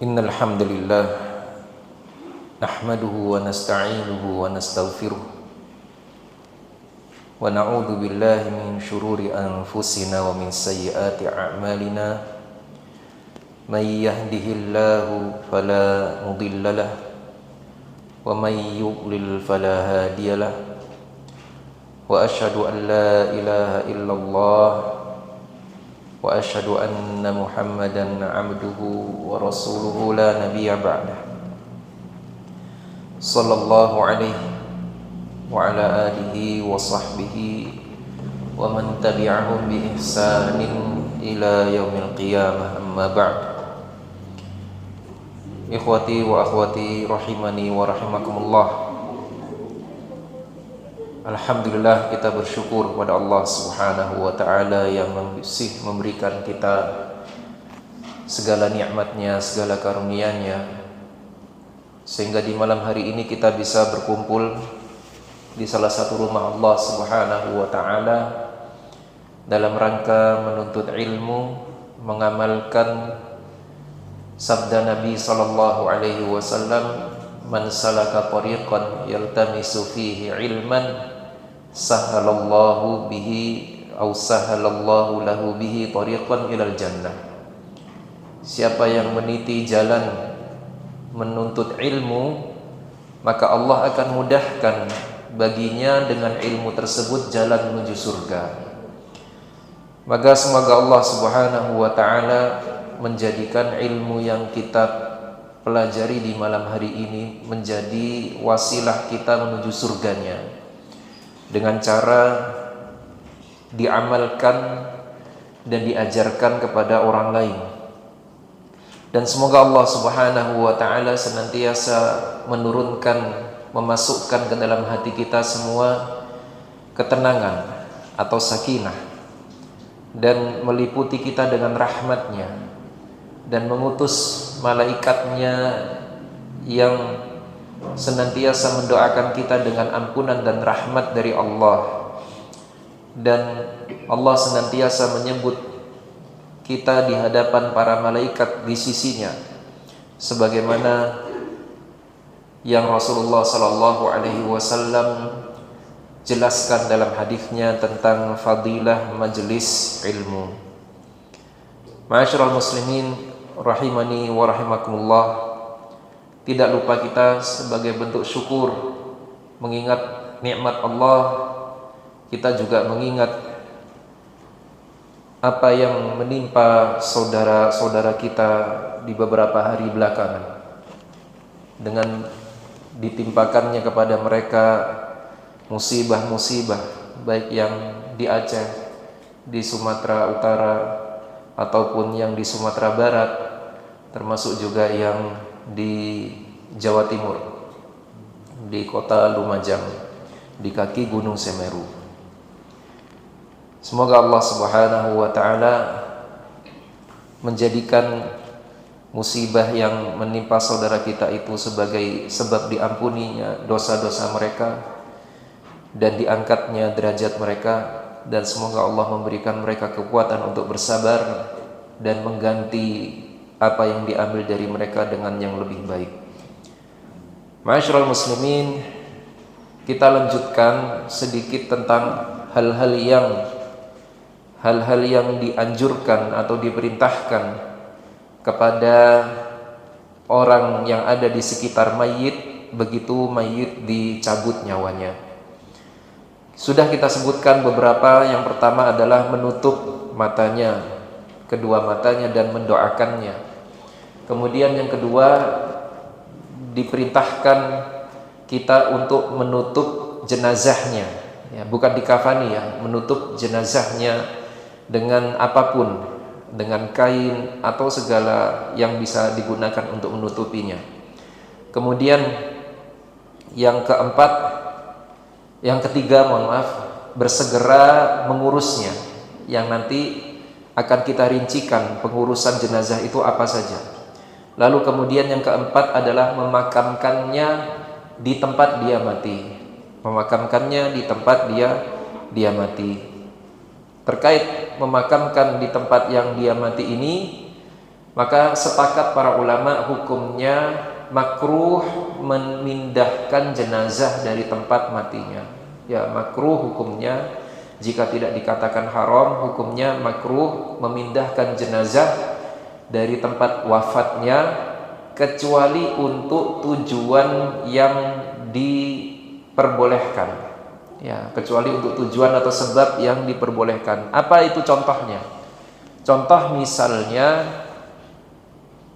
Innal hamdalillah nahmaduhu wa nasta'inuhu wa nastaghfiruh wa na'udzu billahi min shururi anfusina wa min sayyiati a'malina may yahdihillahu fala mudilla lahu wa may yudlil fala hadiya lahu wa asyhadu an la ilaha illallah wa asyhadu anna Muhammadan abduhu wa rasuluhu la nabiyya ba'dah. Sallallahu alaihi wa ala alihi wa sahbihi wa man tabi'ahum bi ihsanin ila yaumil qiyamah, amma ba'd. Ikhwati wa akhwati rahimani wa rahimakumullah. Alhamdulillah, kita bersyukur kepada Allah Subhanahu wa ta'ala yang masih memberikan kita segala nikmatnya, segala karunia-Nya, sehingga di malam hari ini kita bisa berkumpul di salah satu rumah Allah Subhanahu wa ta'ala dalam rangka menuntut ilmu, mengamalkan sabda Nabi sallallahu alaihi wasallam, man salaka tariqan yaltamisu fihi ilman sahalallahu lahu bihi tariqan ilal jannah. Siapa yang meniti jalan menuntut ilmu, maka Allah akan mudahkan baginya dengan ilmu tersebut jalan menuju surga. Maka semoga Allah Subhanahu wa ta'ala menjadikan ilmu yang kita pelajari di malam hari ini menjadi wasilah kita menuju surganya, dengan cara diamalkan dan diajarkan kepada orang lain. Dan semoga Allah Subhanahu wa ta'ala senantiasa menurunkan, memasukkan ke dalam hati kita semua ketenangan atau sakinah, dan meliputi kita dengan rahmatnya, dan mengutus malaikatnya yang senantiasa mendoakan kita dengan ampunan dan rahmat dari Allah. Dan Allah senantiasa menyebut kita di hadapan para malaikat di sisinya, sebagaimana yang Rasulullah sallallahu alaihi wasallam jelaskan dalam hadisnya tentang fadilah majelis ilmu. Ma'asyiral muslimin rahimani wa rahimakumullah, tidak lupa kita sebagai bentuk syukur mengingat nikmat Allah, kita juga mengingat apa yang menimpa saudara-saudara kita di beberapa hari belakangan, dengan ditimpakannya kepada mereka musibah-musibah, baik yang di Aceh, di Sumatera Utara, ataupun yang di Sumatera Barat, termasuk juga yang di Jawa Timur, di kota Lumajang, di kaki Gunung Semeru. Semoga Allah Subhanahu wa ta'ala menjadikan musibah yang menimpa saudara kita itu sebagai sebab diampuninya dosa-dosa mereka dan diangkatnya derajat mereka, dan semoga Allah memberikan mereka kekuatan untuk bersabar dan mengganti apa yang diambil dari mereka dengan yang lebih baik. Ma'asyiral muslimin, kita lanjutkan sedikit tentang hal-hal yang dianjurkan atau diperintahkan kepada orang yang ada di sekitar mayit begitu mayit dicabut nyawanya. Sudah kita sebutkan beberapa. Yang pertama adalah menutup matanya, kedua matanya, dan mendoakannya. Kemudian yang kedua, diperintahkan kita untuk menutup jenazahnya, ya, bukan dikafani, ya, menutup jenazahnya dengan apapun, dengan kain atau segala yang bisa digunakan untuk menutupinya. Kemudian yang ketiga, bersegera mengurusnya, yang nanti akan kita rincikan pengurusan jenazah itu apa saja. Lalu kemudian yang keempat adalah memakamkannya di tempat dia mati. Memakamkannya di tempat dia mati. Terkait memakamkan di tempat yang dia mati ini, Maka sepakat para ulama hukumnya makruh memindahkan jenazah dari tempat matinya. Ya, makruh hukumnya, jika tidak dikatakan haram, hukumnya makruh memindahkan jenazah dari tempat wafatnya, kecuali untuk tujuan yang diperbolehkan. Ya, kecuali untuk tujuan atau sebab yang diperbolehkan. Apa itu contohnya? Contoh misalnya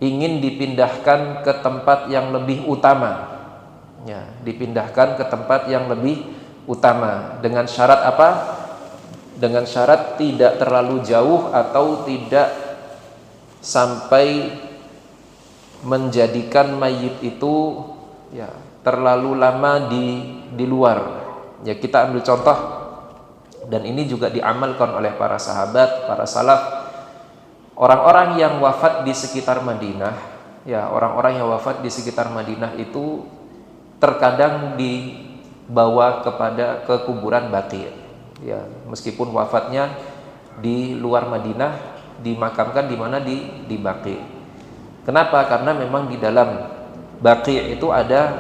ingin dipindahkan ke tempat yang lebih utama. Ya, dipindahkan ke tempat yang lebih utama dengan syarat apa? Dengan syarat tidak terlalu jauh atau tidak sampai menjadikan mayit itu ya terlalu lama di luar. Ya, kita ambil contoh, dan ini juga diamalkan oleh para sahabat, para salaf. Orang-orang yang wafat di sekitar Madinah, ya orang-orang yang wafat di sekitar Madinah itu terkadang dibawa ke kuburan Baqi. Ya, meskipun wafatnya di luar Madinah, dimakamkan di mana, di Baqi. Kenapa? Karena memang di dalam Baqi itu ada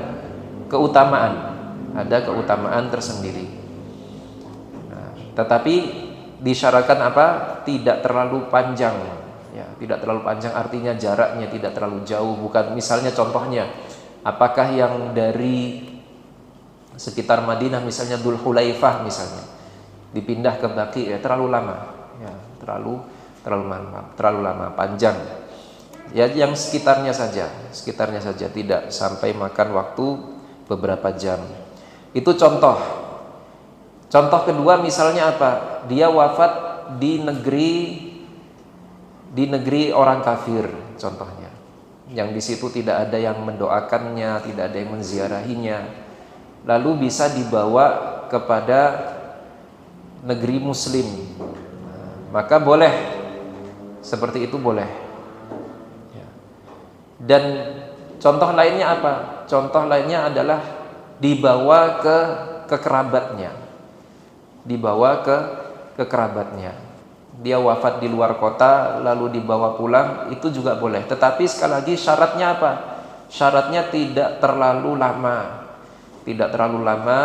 keutamaan tersendiri. Nah, tetapi disyaratkan apa? Tidak terlalu panjang. Ya, tidak terlalu panjang artinya jaraknya tidak terlalu jauh. Bukan misalnya contohnya, apakah yang dari sekitar Madinah misalnya Dzul Hulaifah misalnya dipindah ke Baqi, ya terlalu lama. Ya, terlalu lama, panjang. Ya, yang sekitarnya saja, tidak sampai makan waktu beberapa jam. Itu contoh. Contoh kedua misalnya apa? Dia wafat di negeri orang kafir contohnya. Yang di situ tidak ada yang mendoakannya, tidak ada yang menziarahinya. Lalu bisa dibawa kepada negeri muslim. Maka boleh. Seperti itu boleh. Dan contoh lainnya apa? Contoh lainnya adalah dibawa ke kerabatnya. Dibawa ke kerabatnya. Dia wafat di luar kota lalu dibawa pulang, itu juga boleh. Tetapi sekali lagi syaratnya apa? Syaratnya tidak terlalu lama. Tidak terlalu lama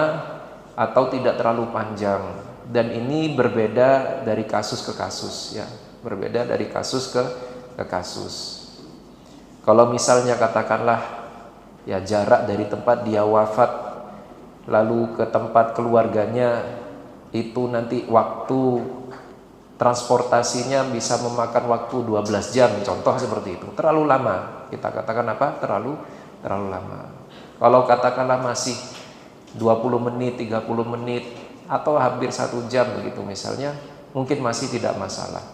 atau tidak terlalu panjang. Dan ini berbeda dari kasus ke kasus, ya. Berbeda dari kasus ke kasus. Kalau misalnya katakanlah ya jarak dari tempat dia wafat lalu ke tempat keluarganya itu nanti waktu transportasinya bisa memakan waktu 12 jam, contoh seperti itu. Terlalu lama. Kita katakan apa? Terlalu lama. Kalau katakanlah masih 20 menit, 30 menit atau hampir 1 jam begitu misalnya, mungkin masih tidak masalah.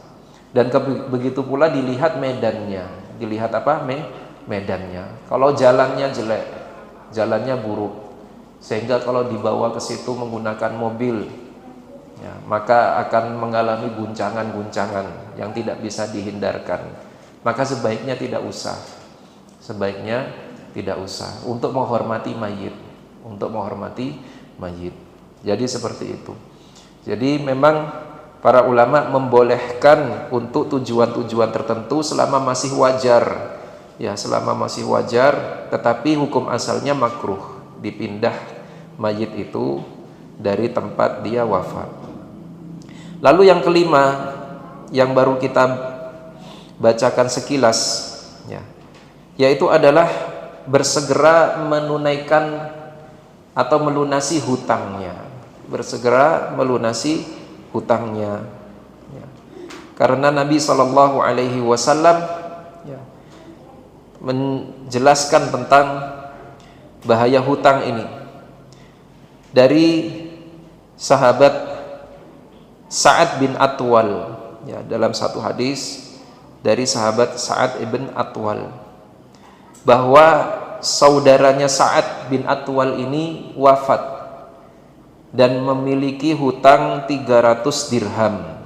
Dan begitu pula dilihat medannya. Dilihat apa? Medannya. Kalau jalannya jelek, jalannya buruk, sehingga kalau dibawa ke situ menggunakan mobil, ya, maka akan mengalami guncangan-guncangan yang tidak bisa dihindarkan. Maka sebaiknya tidak usah. Sebaiknya tidak usah untuk menghormati mayit, Jadi seperti itu. Jadi memang para ulama membolehkan untuk tujuan-tujuan tertentu selama masih wajar. Ya, selama masih wajar, tetapi hukum asalnya makruh dipindah mayit itu dari tempat dia wafat. Lalu yang kelima yang baru kita bacakan sekilas, ya, yaitu adalah bersegera menunaikan atau melunasi hutangnya. Bersegera melunasi hutangnya. Ya. Karena Nabi SAW ya, menjelaskan tentang bahaya hutang ini dari sahabat Sa'ad bin Atwal, ya, dalam satu hadis dari sahabat Sa'ad ibn Atwal, bahwa saudaranya Sa'ad bin Atwal ini wafat dan memiliki hutang 300 dirham.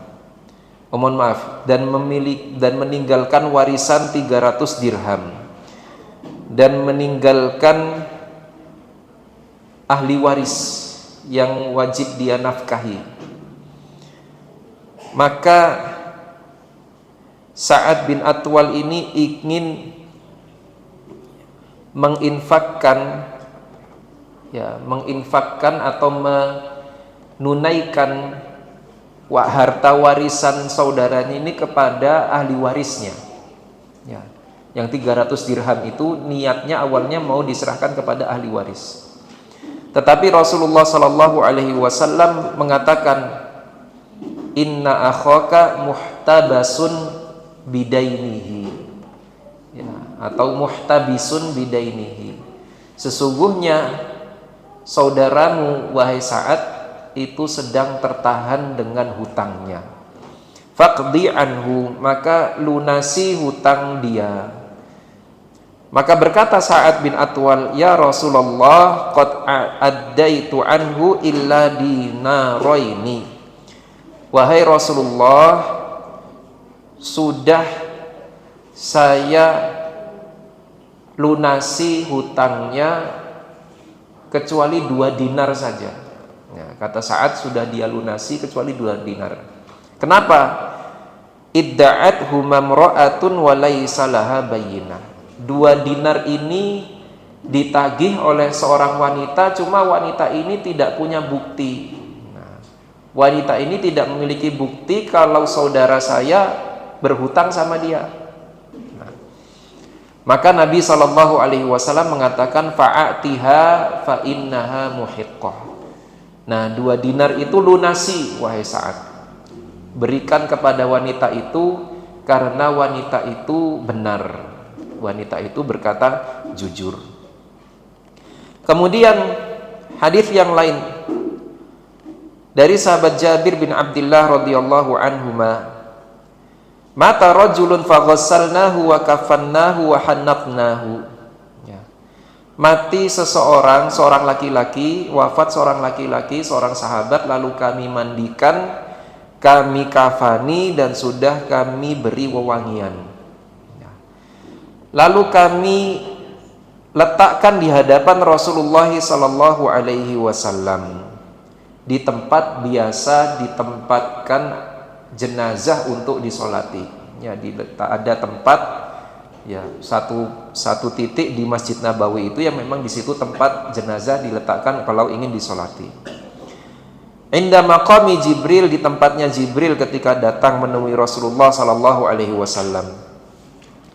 Mohon maaf, dan meninggalkan warisan 300 dirham dan meninggalkan ahli waris yang wajib dia nafkahi. Maka Sa'ad bin Atwal ini ingin menginfakkan atau menunaikan harta warisan saudaranya ini kepada ahli warisnya. Ya, yang 300 dirham itu niatnya awalnya mau diserahkan kepada ahli waris. Tetapi Rasulullah sallallahu alaihi wasallam mengatakan, "Inna akhaka muhtabasun bidainihi." Ya, atau muhtabisun bidainihi. Sesungguhnya saudaramu wahai Sa'ad itu sedang tertahan dengan hutangnya. Faqdi anhu, maka lunasi hutang dia. Maka berkata Sa'ad bin Atwal, "Ya Rasulullah, qad addaitu anhu illa dinaraini." Wahai Rasulullah, sudah saya lunasi hutangnya kecuali 2 dinar saja. Ya, kata Sa'ad, sudah dia lunasi kecuali 2 dinar. Kenapa? Idda'at humamra'atun wa laysa laha bayyinah. 2 dinar ini ditagih oleh seorang wanita, cuma wanita ini tidak punya bukti. Nah, wanita ini tidak memiliki bukti kalau saudara saya berhutang sama dia. Nah, maka Nabi SAW mengatakan, fa'atiha fa innaha muhiqqah. Nah, 2 dinar itu lunasi wahai Sa'ad. Berikan kepada wanita itu karena wanita itu benar. Wanita itu berkata jujur. Kemudian hadis yang lain dari sahabat Jabir bin Abdullah radhiyallahu anhuma, mata rajulun faghassalnahu wa kafannahu wa hannatnahu. Ya. Mati seorang laki-laki, wafat seorang laki-laki, seorang sahabat, lalu kami mandikan, kami kafani, dan sudah kami beri wewangian. Lalu kami letakkan di hadapan Rasulullah sallallahu alaihi wasallam di tempat biasa ditempatkan jenazah untuk disolati. Ya, ada tempat, ya, satu titik di Masjid Nabawi itu yang memang di situ tempat jenazah diletakkan kalau ingin disolati. Inda maqami Jibril, di tempatnya Jibril ketika datang menemui Rasulullah sallallahu alaihi wasallam.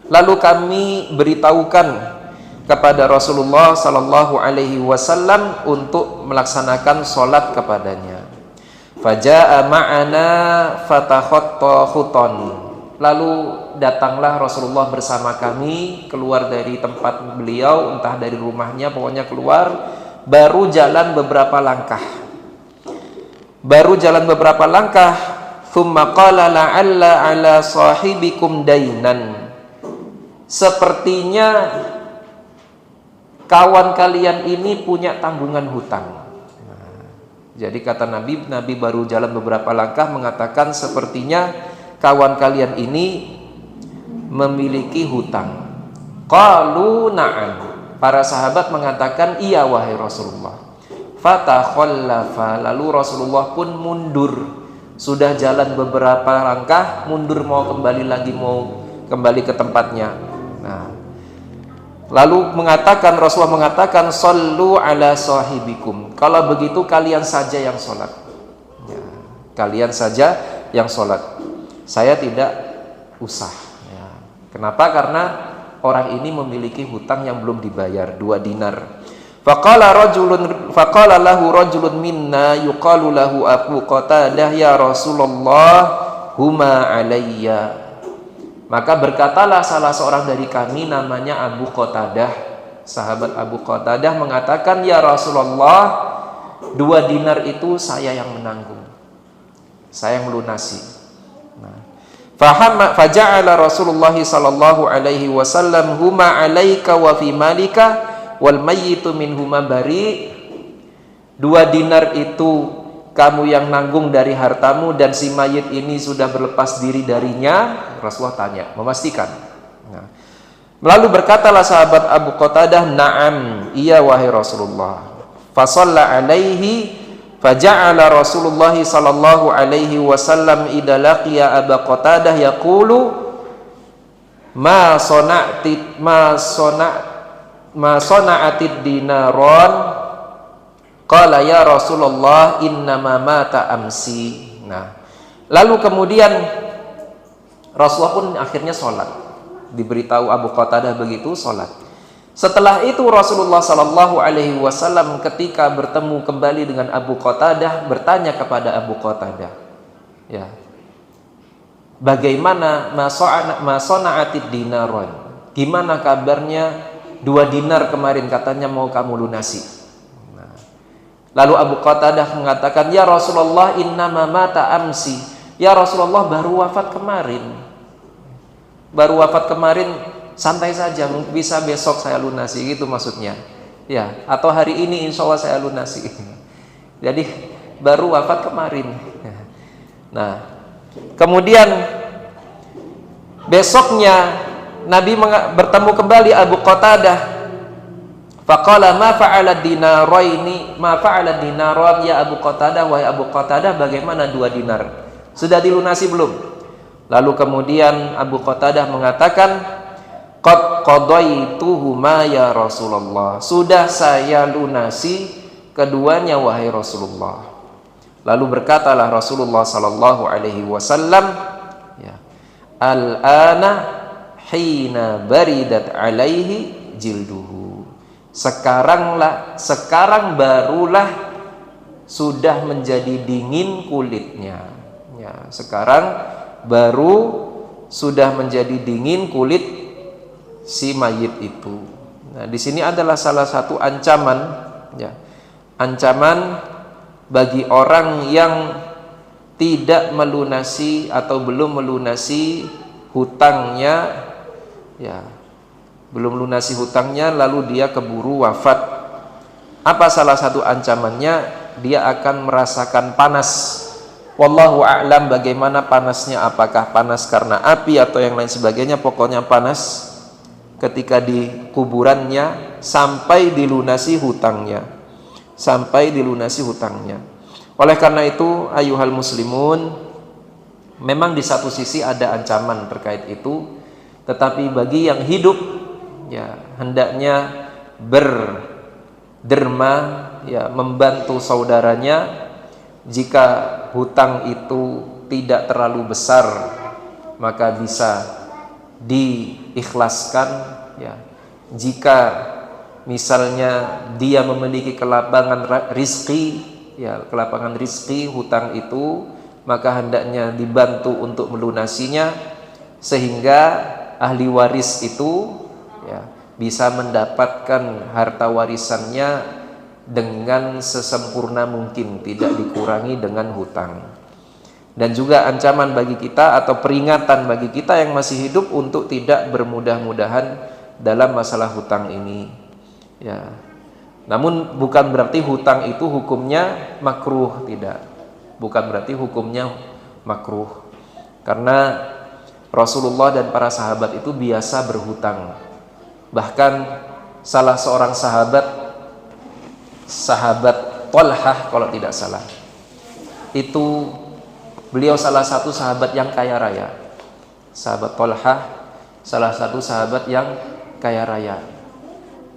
Lalu kami beritahukan kepada Rasulullah sallallahu alaihi wasallam untuk melaksanakan solat kepadanya. Faja'a ma'ana fatakhatta khuton. Lalu datanglah Rasulullah bersama kami keluar dari tempat beliau, entah dari rumahnya, pokoknya keluar, baru jalan beberapa langkah. Thumma qala la'alla ala sahibikum dainan. Sepertinya kawan kalian ini punya tanggungan hutang. Nah, jadi kata Nabi baru jalan beberapa langkah mengatakan sepertinya kawan kalian ini memiliki hutang. Qalu na'am. Para sahabat mengatakan, iya wahai Rasulullah. Fatakhallafa, lalu Rasulullah pun mundur. Sudah jalan beberapa langkah, mundur mau kembali ke tempatnya. Nah, lalu Rasulullah mengatakan, sallu ala sahibikum. Kalau begitu kalian saja yang sholat. Ya, kalian saja yang sholat. Saya tidak usah. Ya. Kenapa? Karena orang ini memiliki hutang yang belum dibayar, 2 dinar. Faqala lahu rajulun minna yuqalu lahu Abu Qatadah, ya Rasulullah, huma alayya. Maka berkatalah salah seorang dari kami namanya Abu Qatadah, sahabat Abu Qatadah mengatakan, ya Rasulullah, 2 dinar itu saya yang menanggung, saya yang melunasi. Nah, faja'ala Rasulullah sallallahu alaihi wasallam huma alaika wa fi malika wal mayyitu minhuma bari. 2 dinar itu kamu yang nanggung dari hartamu dan si mayit ini sudah berlepas diri darinya. Rasulullah tanya, memastikan. Nah, lalu berkatalah sahabat Abu Qatadah, na'am, iya wahai Rasulullah. Fasalla alaihi faja'ala Rasulullah sallallahu alaihi wasallam idza laqiya Abu Qatadah yaqulu ma sona'atid dinaron qala ya Rasulullah innama mata amsi. Nah, lalu kemudian Rasulullah pun akhirnya sholat. Diberitahu Abu Qatadah begitu, sholat. Setelah itu Rasulullah Sallallahu Alaihi Wasallam ketika bertemu kembali dengan Abu Qatadah bertanya kepada Abu Qatadah, ya, bagaimana masona'atid dinaron? Gimana kabarnya 2 dinar kemarin katanya mau kamu lunasi? Nah, lalu Abu Qatadah mengatakan, ya Rasulullah innama mata amsi. Ya Rasulullah baru wafat kemarin. Baru wafat kemarin, santai saja, bisa besok saya lunasi, gitu maksudnya. Ya, atau hari ini insya Allah saya lunasi. Jadi baru wafat kemarin. Nah, kemudian besoknya Nabi bertemu kembali Abu Qatadah. Faqala ma fa'ala dinaraini ma fa'ala dinaran ya Abu Qatadah, wahai Abu Qatadah, bagaimana 2 dinar? Sudah dilunasi belum? Lalu kemudian Abu Qatadah mengatakan, qad qadaituhuma ya Rasulullah. Sudah saya lunasi keduanya wahai Rasulullah. Lalu berkatalah Rasulullah sallallahu alaihi wasallam, ya, al-ana hina baridat alaihi jilduhu. Sekarang barulah sudah menjadi dingin kulitnya. Ya, sekarang baru sudah menjadi dingin kulit si mayit itu. Nah, di sini adalah salah satu ancaman, ya, ancaman bagi orang yang tidak melunasi atau belum melunasi hutangnya, ya, belum lunasi hutangnya lalu dia keburu wafat. Apa salah satu ancamannya? Dia akan merasakan panas. Wallahu a'lam bagaimana panasnya, apakah panas karena api atau yang lain sebagainya, pokoknya panas ketika di kuburannya sampai dilunasi hutangnya. Sampai dilunasi hutangnya. Oleh karena itu, ayuhal muslimun, memang di satu sisi ada ancaman terkait itu, tetapi bagi yang hidup, ya, hendaknya berderma, ya, membantu saudaranya. Jika hutang itu tidak terlalu besar, maka bisa diikhlaskan, ya. Jika misalnya dia memiliki kelapangan rizki, ya, kelapangan rizki hutang itu, maka hendaknya dibantu untuk melunasinya sehingga ahli waris itu, ya, bisa mendapatkan harta warisannya dengan sesempurna mungkin, tidak dikurangi dengan hutang. Dan juga ancaman bagi kita atau peringatan bagi kita yang masih hidup untuk tidak bermudah-mudahan dalam masalah hutang ini, ya. Namun bukan berarti hutang itu hukumnya makruh, tidak. Bukan berarti hukumnya makruh. Karena Rasulullah dan para sahabat itu biasa berhutang. Bahkan salah seorang sahabat Thalhah kalau tidak salah, itu beliau salah satu sahabat yang kaya raya. Sahabat Thalhah salah satu sahabat yang kaya raya.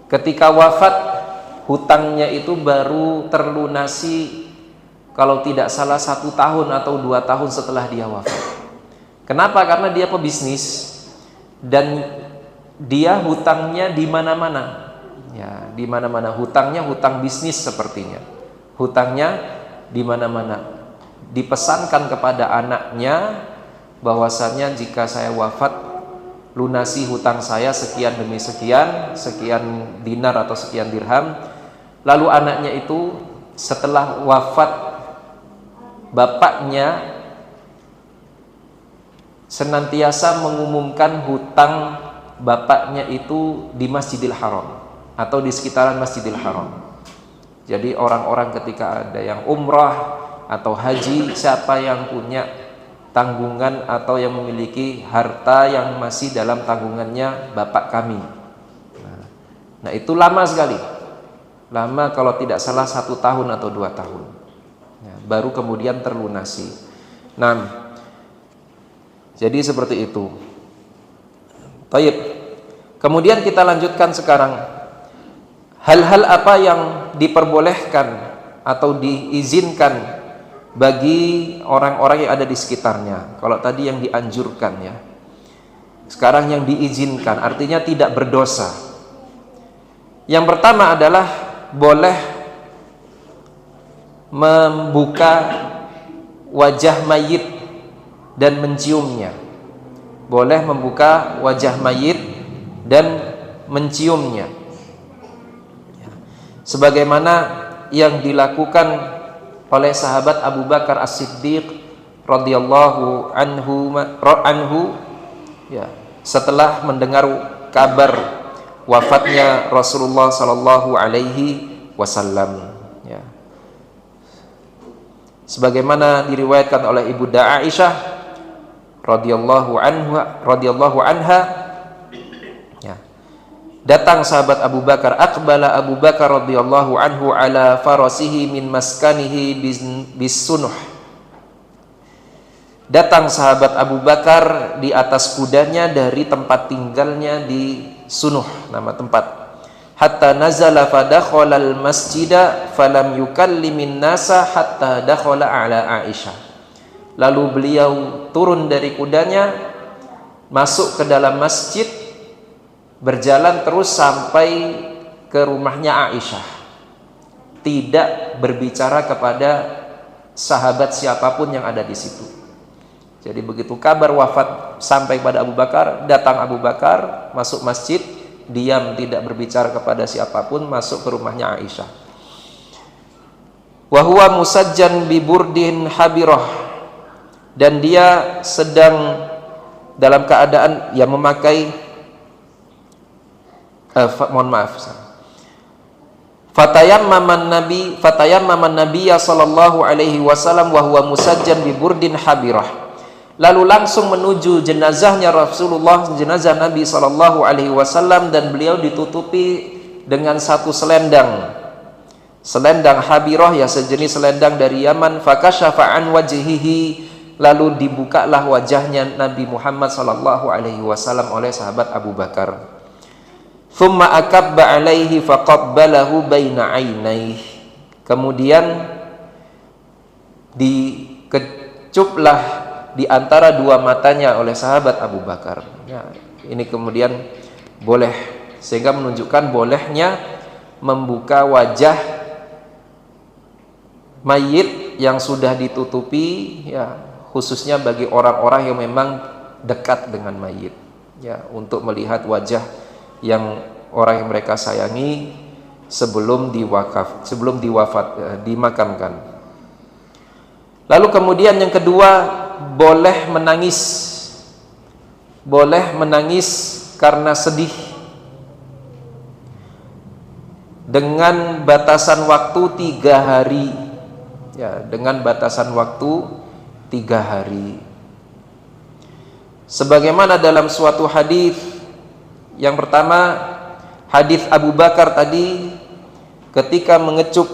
Ketika wafat, hutangnya itu baru terlunasi kalau tidak salah 1 tahun atau 2 tahun setelah dia wafat. Kenapa? Karena dia pebisnis dan dia hutangnya di mana-mana. Ya, di mana-mana hutangnya, hutang bisnis sepertinya. Hutangnya di mana-mana. Dipesankan kepada anaknya bahwasanya jika saya wafat, lunasi hutang saya sekian demi sekian, sekian dinar atau sekian dirham. Lalu anaknya itu setelah wafat bapaknya senantiasa mengumumkan hutang bapaknya itu di Masjidil Haram atau di sekitaran Masjidil Haram. Jadi orang-orang ketika ada yang umrah atau haji, siapa yang punya tanggungan atau yang memiliki harta yang masih dalam tanggungannya bapak kami. Nah, itu lama sekali. Lama kalau tidak salah 1 tahun atau 2 tahun. Ya, baru kemudian terlunasi. Nah, jadi seperti itu. Taib. Kemudian kita lanjutkan sekarang. Hal-hal apa yang diperbolehkan atau diizinkan bagi orang-orang yang ada di sekitarnya. Kalau tadi yang dianjurkan ya. Sekarang yang diizinkan, artinya tidak berdosa. Yang pertama adalah boleh membuka wajah mayit dan menciumnya. Boleh membuka wajah mayit dan menciumnya. Sebagaimana yang dilakukan oleh sahabat Abu Bakar As-Siddiq radhiyallahu anhu ya, setelah mendengar kabar wafatnya Rasulullah sallallahu alaihi wasallam ya. Sebagaimana diriwayatkan oleh Ibunda Aisyah radhiyallahu anha ya. Datang sahabat Abu Bakar, aqbala Abu Bakar radhiyallahu anhu ala farasihi min maskanihi bis sunuh. Datang sahabat Abu Bakar di atas kudanya dari tempat tinggalnya di Sunuh, nama tempat. Hatta nazala fadakhala al-masjida falam yukallimin nasa hatta dakhala ala Aisyah. Lalu beliau turun dari kudanya, masuk ke dalam masjid, berjalan terus sampai ke rumahnya Aisyah. Tidak berbicara kepada sahabat siapapun yang ada di situ. Jadi begitu kabar wafat sampai pada Abu Bakar, datang Abu Bakar, masuk masjid, diam, tidak berbicara kepada siapapun, masuk ke rumahnya Aisyah. Wa huwa musajjan bi burdin habirah, dan dia sedang dalam keadaan yang memakai fatayammaman nabiyya sallallahu alaihi wasallam wa huwa musajjan bi burdin habirah. Lalu langsung menuju jenazahnya Rasulullah, jenazah Nabi sallallahu alaihi wasallam, dan beliau ditutupi dengan satu selendang habirah, ya sejenis selendang dari Yaman. Fakashafa an wajhihi, lalu dibukalah wajahnya Nabi Muhammad sallallahu alaihi wasallam oleh sahabat Abu Bakar. Thumma akabba alaihi faqabbalahu baina ainaihi, kemudian dikecuplah di antara dua matanya oleh sahabat Abu Bakar. Ya, ini kemudian boleh, sehingga menunjukkan bolehnya membuka wajah mayit yang sudah ditutupi, ya, khususnya bagi orang-orang yang memang dekat dengan mayit, ya, untuk melihat wajah yang orang yang mereka sayangi sebelum dimakamkan. Lalu kemudian yang kedua, boleh menangis karena sedih dengan batasan waktu 3 hari, ya, dengan batasan waktu 3 hari. Sebagaimana dalam suatu hadis, yang pertama hadis Abu Bakar tadi, ketika mengecup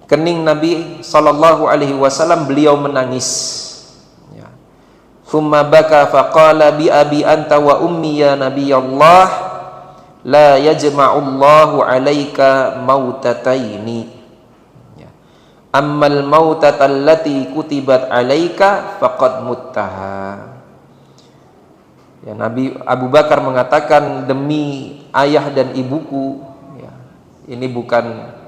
kening Nabi sallallahu alaihi wasallam, beliau menangis. Thumma baka faqala bi abi anta wa ummi ya nabiyallah la yajma'ullahu 'alaika mautataini, ammal mautata allati kutibat 'alaika faqad muttaha. Ya, Nabi Abu Bakar mengatakan, demi ayah dan ibuku, ya, ini bukan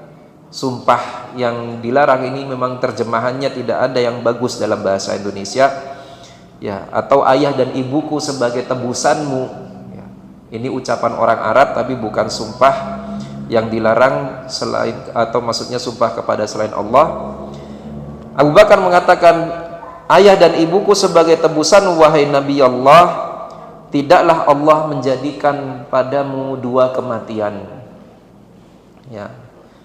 sumpah yang dilarang, ini memang terjemahannya tidak ada yang bagus dalam bahasa Indonesia. Ya, atau ayah dan ibuku sebagai tebusanmu, ya, ini ucapan orang Arab tapi bukan sumpah yang dilarang selain, atau maksudnya sumpah kepada selain Allah. Abu Bakar mengatakan, ayah dan ibuku sebagai tebusan, wahai Nabi Allah, tidaklah Allah menjadikan padamu 2 kematian, ya,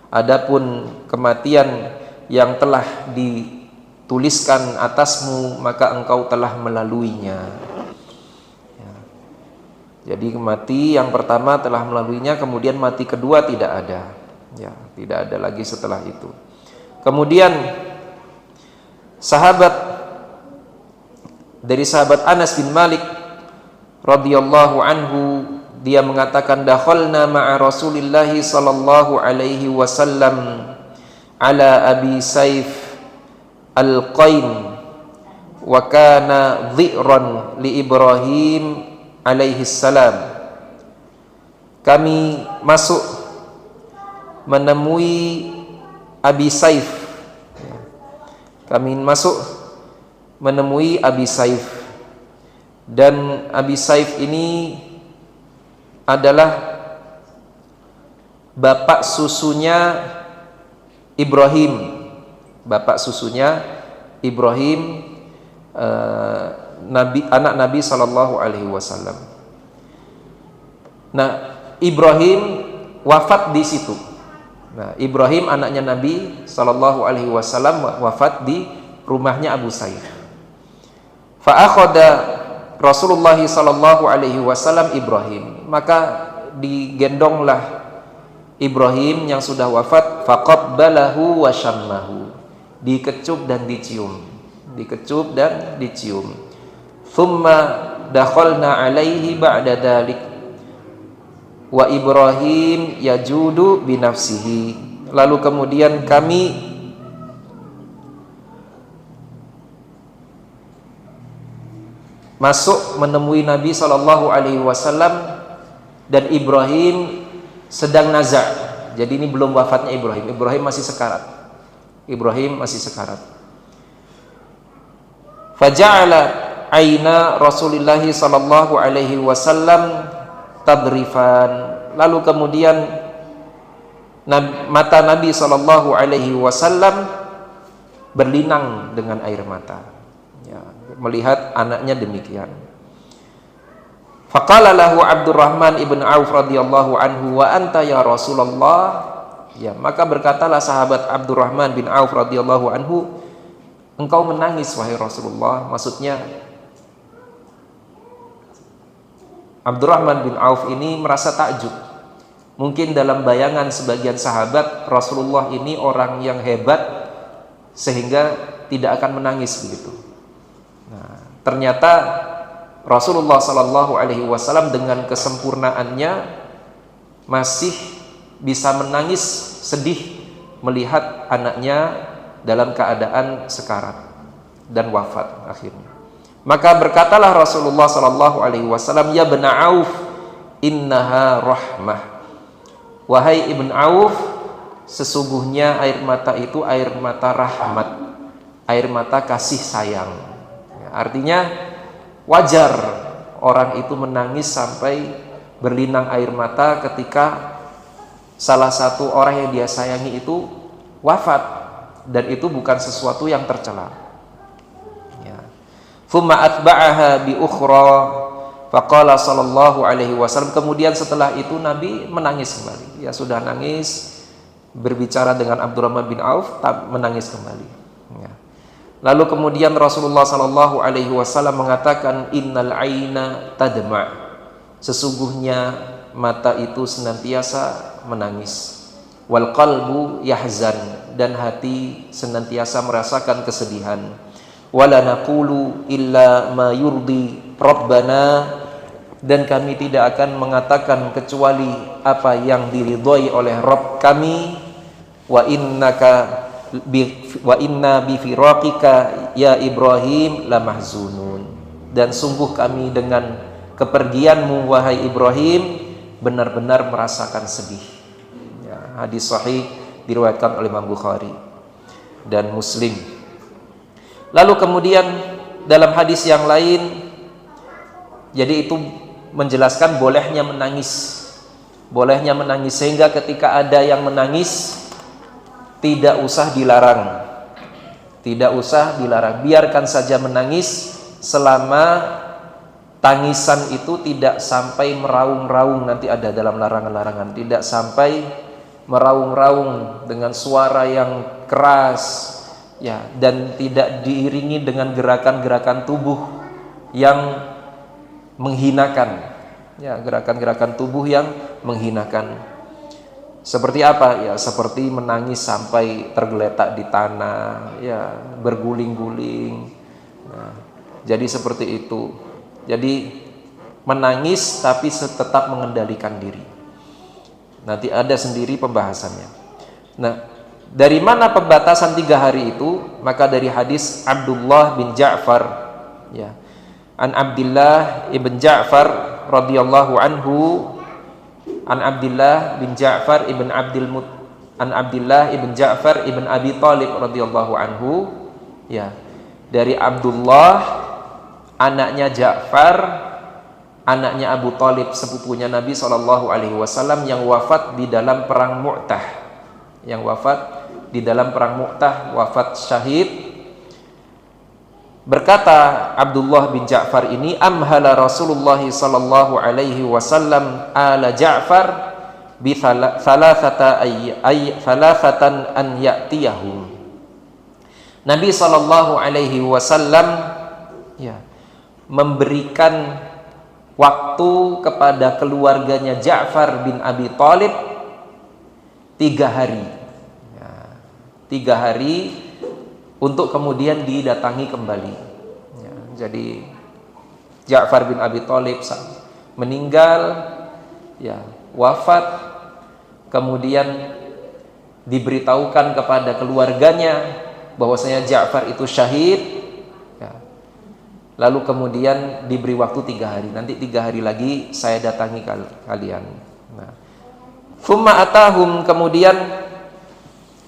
adapun kematian yang telah dituliskan atasmu maka engkau telah melaluinya. Ya. Jadi mati yang pertama telah melaluinya, kemudian mati kedua tidak ada, ya, tidak ada lagi setelah itu. Kemudian sahabat Anas bin Malik radhiyallahu anhu, dia mengatakan dakhalna ma'a Rasulillah sallallahu alaihi wasallam ala Abi Saif al-Qain wa kana dhi'ran li Ibrahim alaihi salam. Kami masuk menemui Abi Saif. Kami masuk menemui Abi Saif, dan Abi Saif ini adalah bapak susunya Ibrahim, anak Nabi sallallahu alaihi wasallam. Nah, Ibrahim wafat di situ. Nah, Ibrahim anaknya Nabi sallallahu alaihi wasallam wafat di rumahnya Abu Saif. Fa akhadha Rasulullah sallallahu alaihi wasallam Ibrahim, maka digendonglah Ibrahim yang sudah wafat, faqabbalahu wa syammahu, dikecup dan dicium, thumma dakhalna alaihi ba'da dzalik wa Ibrahim yajudu binafsihi, lalu kemudian kami masuk menemui Nabi sallallahu alaihi wasallam dan Ibrahim sedang nazar. Jadi ini belum wafatnya Ibrahim. Ibrahim masih sekarat. Faja'ala aina Rasulullah sallallahu alaihi wasallam tadrifan. Lalu kemudian mata Nabi sallallahu alaihi wasallam berlinang dengan air mata. Ya, melihat anaknya demikian. Faqala lahu Abdurrahman ibn Auf radhiyallahu anhu, wa anta ya Rasulullah. Ya, maka berkatalah sahabat Abdurrahman bin Auf radhiyallahu anhu, engkau menangis wahai Rasulullah. Maksudnya Abdurrahman bin Auf ini merasa takjub. Mungkin dalam bayangan sebagian sahabat Rasulullah ini orang yang hebat sehingga tidak akan menangis begitu. Nah, ternyata Rasulullah sallallahu alaihi wasallam dengan kesempurnaannya masih bisa menangis sedih melihat anaknya dalam keadaan sekarat dan wafat akhirnya. Maka berkatalah Rasulullah sallallahu alaihi wasallam, ya Ibn Auf, innaha rahmah. Wahai Ibn Auf, sesungguhnya air mata itu air mata rahmat, air mata kasih sayang. Artinya wajar orang itu menangis sampai berlinang air mata ketika salah satu orang yang dia sayangi itu wafat, dan itu bukan sesuatu yang tercela. Ya. Thumma atba'aha bi ukhra faqala sallallahu alaihi wasallam, kemudian setelah itu Nabi menangis kembali. Ya, sudah nangis berbicara dengan Abdurrahman bin Auf, menangis kembali. Ya. Lalu kemudian Rasulullah sallallahu alaihi wasallam mengatakan, innal aina tadma, sesungguhnya mata itu senantiasa menangis, wal qalbu yahzan, dan hati senantiasa merasakan kesedihan, wala naqulu illa ma yurdi rabbana, dan kami tidak akan mengatakan kecuali apa yang diridhoi oleh Rabb kami, wa inna bi firaqika ya Ibrahim lamahzunun, dan sungguh kami dengan kepergianmu wahai Ibrahim benar-benar merasakan sedih. Ya, hadis sahih diriwayatkan oleh Imam Bukhari dan Muslim. Lalu kemudian dalam hadis yang lain, jadi itu menjelaskan bolehnya menangis, sehingga ketika ada yang menangis tidak usah dilarang, biarkan saja menangis selama tangisan itu tidak sampai meraung-raung. Nanti ada dalam larangan-larangan, tidak sampai meraung-raung dengan suara yang keras, ya, dan tidak diiringi dengan gerakan-gerakan tubuh yang menghinakan, ya, gerakan-gerakan tubuh yang menghinakan. Seperti apa? Ya, seperti menangis sampai tergeletak di tanah, ya, berguling-guling. Nah, jadi seperti itu. Jadi menangis tapi tetap mengendalikan diri. Nanti ada sendiri pembahasannya. Nah, dari mana pembatasan 3 hari itu? Maka dari hadis Abdullah bin Ja'far, ya. An Abdullah ibn Ja'far radhiyallahu anhu, an Abdullah bin Ja'far ibn an Abdullah ibn Ja'far ibn Abi Thalib radhiyallahu anhu, ya. Dari Abdullah, anaknya Ja'far, anaknya Abu Thalib, sepupunya Nabi SAW yang wafat di dalam perang Mu'tah, wafat syahid. Berkata Abdullah bin Ja'far ini, amhala Rasulullah sallallahu alaihi wasallam ala Ja'far bi thalathatan an ya'tiyahum. Nabi sallallahu alaihi wasallam, ya, memberikan waktu kepada keluarganya Ja'far bin Abi Thalib 3 hari, ya, 3 hari untuk kemudian didatangi kembali, ya. Jadi Ja'far bin Abi Thalib meninggal, ya, wafat, kemudian diberitahukan kepada keluarganya bahwasanya Ja'far itu syahid, ya. Lalu kemudian diberi waktu 3 hari. Nanti 3 hari lagi saya datangi kalian. Nah, thumma atahum, kemudian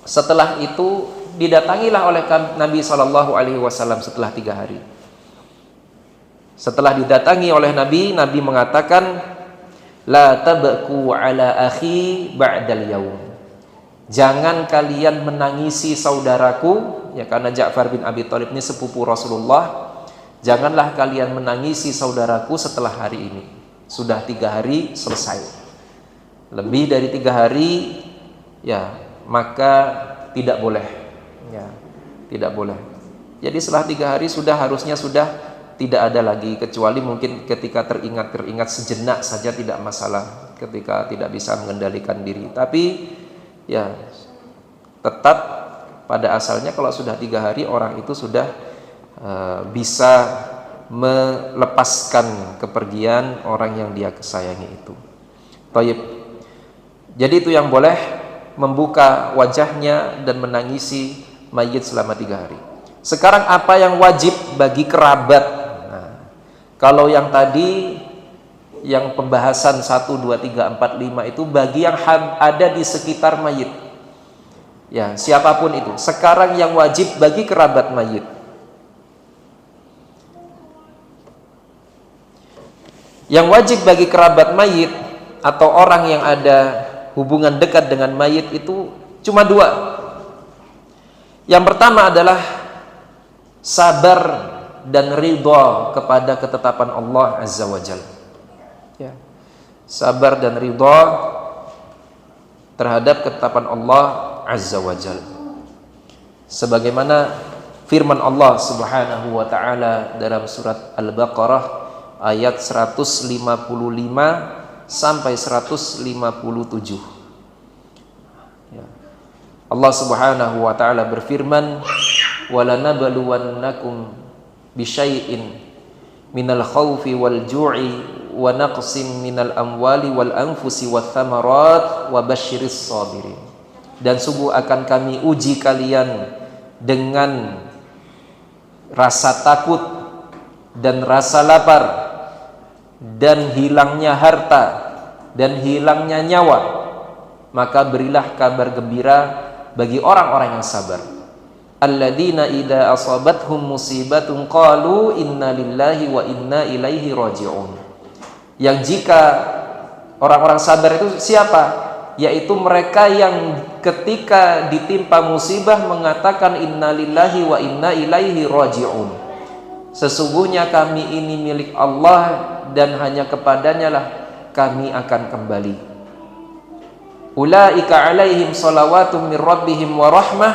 setelah itu didatangilah oleh Nabi SAW setelah 3 hari. Setelah didatangi oleh Nabi, Nabi mengatakan, la tabku ala akhi ba'dal yaum. Jangan kalian menangisi saudaraku, ya, karena Ja'far bin Abi Thalib ini sepupu Rasulullah. Janganlah kalian menangisi saudaraku setelah hari ini. Sudah 3 hari selesai. Lebih dari 3 hari, ya, maka tidak boleh, ya, tidak boleh. Jadi setelah 3 hari harusnya sudah tidak ada lagi, kecuali mungkin ketika teringat sejenak saja tidak masalah, ketika tidak bisa mengendalikan diri. Tapi ya tetap pada asalnya kalau sudah 3 hari orang itu sudah bisa melepaskan kepergian orang yang dia sayangi itu. Thayyib. Jadi itu yang boleh, membuka wajahnya dan menangisi mayit selama 3 hari. Sekarang apa yang wajib bagi kerabat? Nah, kalau yang tadi, yang pembahasan 1, 2, 3, 4, 5 itu bagi yang ada di sekitar mayit, ya, siapapun itu. Sekarang yang wajib bagi kerabat mayit. Yang wajib bagi kerabat mayit atau orang yang ada hubungan dekat dengan mayit itu cuma 2. Yang pertama adalah sabar dan ridha kepada ketetapan Allah Azza wa Jalla, ya. Sabar dan ridha terhadap ketetapan Allah Azza wa Jalla, sebagaimana firman Allah Subhanahu wa taala dalam surat Al-Baqarah ayat 155 sampai 157. Ya. Allah Subhanahu wa taala berfirman, "Walanabluwannakum bisyai'in minal khaufi wal ju'i wa naqsim minal amwali wal anfusi wath thamarat wa basyiris sabirin." Dan sungguh akan kami uji kalian dengan rasa takut dan rasa lapar dan hilangnya harta dan hilangnya nyawa, maka berilah kabar gembira bagi orang-orang yang sabar. Alladzina idza asabathum musibatun qalu inna lillahi wa inna ilaihi raji'un. Yang jika orang-orang sabar itu siapa? Yaitu mereka yang ketika ditimpa musibah mengatakan inna lillahi wa inna ilaihi raji'un. Sesungguhnya kami ini milik Allah dan hanya kepadanya lah kami akan kembali. Ulaika alaihim salawatum mir rabbihim wa rahmah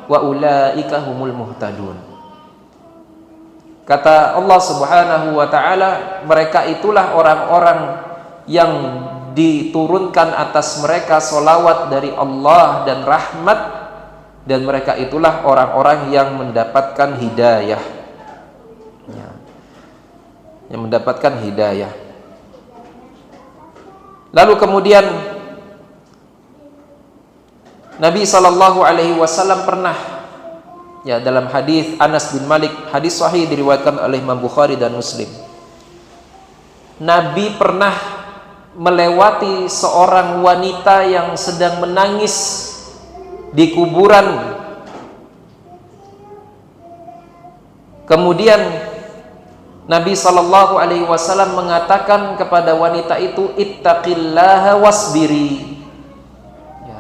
wa ulaika humul muhtadun. Kata Allah Subhanahu wa taala, mereka itulah orang-orang yang diturunkan atas mereka salawat dari Allah dan rahmat, dan mereka itulah orang-orang yang mendapatkan hidayah, ya, yang mendapatkan hidayah. Lalu kemudian Nabi SAW pernah, ya, dalam hadis Anas bin Malik, hadis sahih diriwayatkan oleh Imam Bukhari dan Muslim, Nabi pernah melewati seorang wanita yang sedang menangis di kuburan. Kemudian Nabi SAW mengatakan kepada wanita itu, ittaqillaha wasbiri, ya,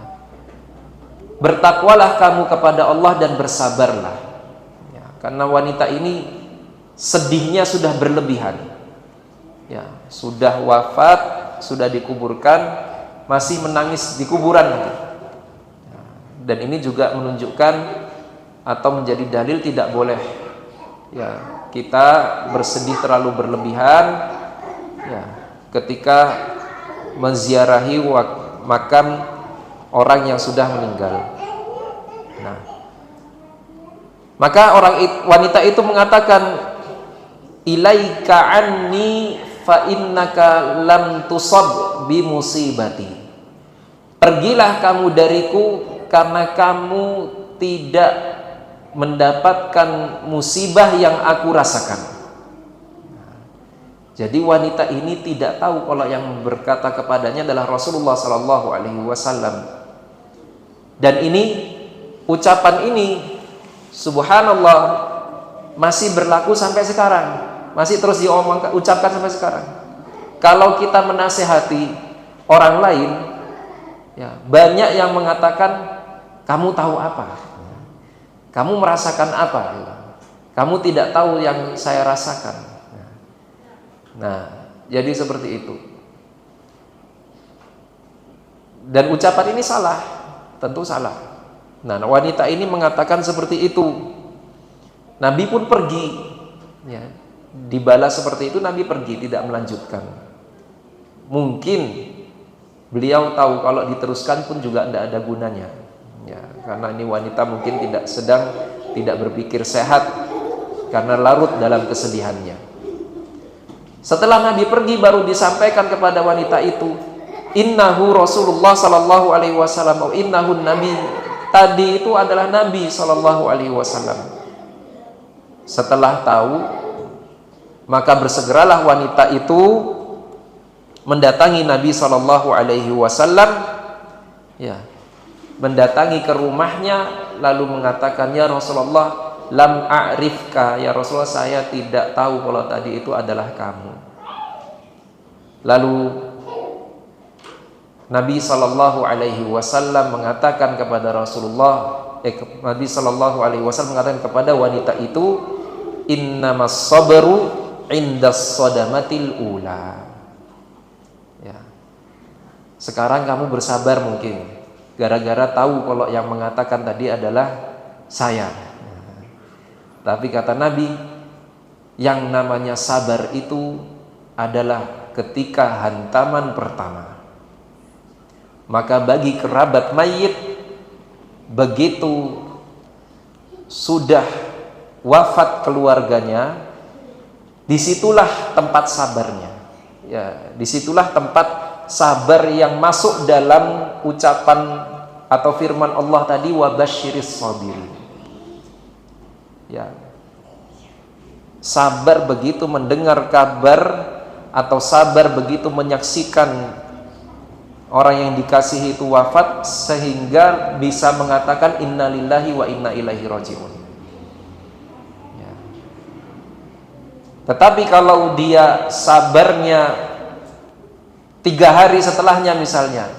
bertakwalah kamu kepada Allah dan bersabarlah, ya, karena wanita ini sedihnya sudah berlebihan, ya, sudah wafat, sudah dikuburkan, masih menangis di kuburan, ya. Dan ini juga menunjukkan atau menjadi dalil tidak boleh, ya, kita bersedih terlalu berlebihan, ya, ketika menziarahi makam orang yang sudah meninggal. Nah, maka wanita itu mengatakan, ilaika anni fa innaka lam tusab bi musibati. Pergilah kamu dariku karena kamu tidak mendapatkan musibah yang aku rasakan. Jadi wanita ini tidak tahu kalau yang berkata kepadanya adalah Rasulullah SAW. Dan ini, ucapan ini, subhanallah, masih berlaku sampai sekarang, masih terus ucapkan sampai sekarang. Kalau kita menasehati orang lain, ya, banyak yang mengatakan, kamu tahu apa? Kamu merasakan apa? Kamu tidak tahu yang saya rasakan. Nah, jadi seperti itu. Dan ucapan ini salah, tentu salah. Nah, wanita ini mengatakan seperti itu. Nabi pun pergi, ya, dibalas seperti itu. Nabi pergi, tidak melanjutkan. Mungkin beliau tahu kalau diteruskan pun juga tidak ada gunanya, ya, karena ini wanita mungkin tidak berpikir sehat karena larut dalam kesedihannya. Setelah Nabi pergi, baru disampaikan kepada wanita itu, innahu Rasulullah sallallahu alaihi wasallam, innahu Nabi, tadi itu adalah Nabi sallallahu alaihi wasallam. Setelah tahu, maka bersegeralah wanita itu mendatangi Nabi sallallahu alaihi wasallam, ya, mendatangi ke rumahnya, lalu mengatakan, ya Rasulullah, lam a'rifka, ya Rasulullah, saya tidak tahu kalau tadi itu adalah kamu. Lalu Nabi sallallahu alaihi wasallam mengatakan kepada Nabi sallallahu alaihi wasallam mengatakan kepada wanita itu, innamas sabru indas sadamatil ula. Ya. Sekarang kamu bersabar mungkin gara-gara tahu kalau yang mengatakan tadi adalah saya. Tapi kata Nabi, yang namanya sabar itu adalah ketika hantaman pertama. Maka bagi kerabat mayit, begitu sudah wafat keluarganya, disitulah tempat sabarnya. Ya, disitulah tempat sabar yang masuk dalam ucapan atau firman Allah tadi, wa basyiris sabirin. Ya, sabar begitu mendengar kabar atau sabar begitu menyaksikan orang yang dikasihi itu wafat, sehingga bisa mengatakan innalillahi wa inna ilaihi rajiun. Ya. Tetapi kalau dia sabarnya 3 hari setelahnya misalnya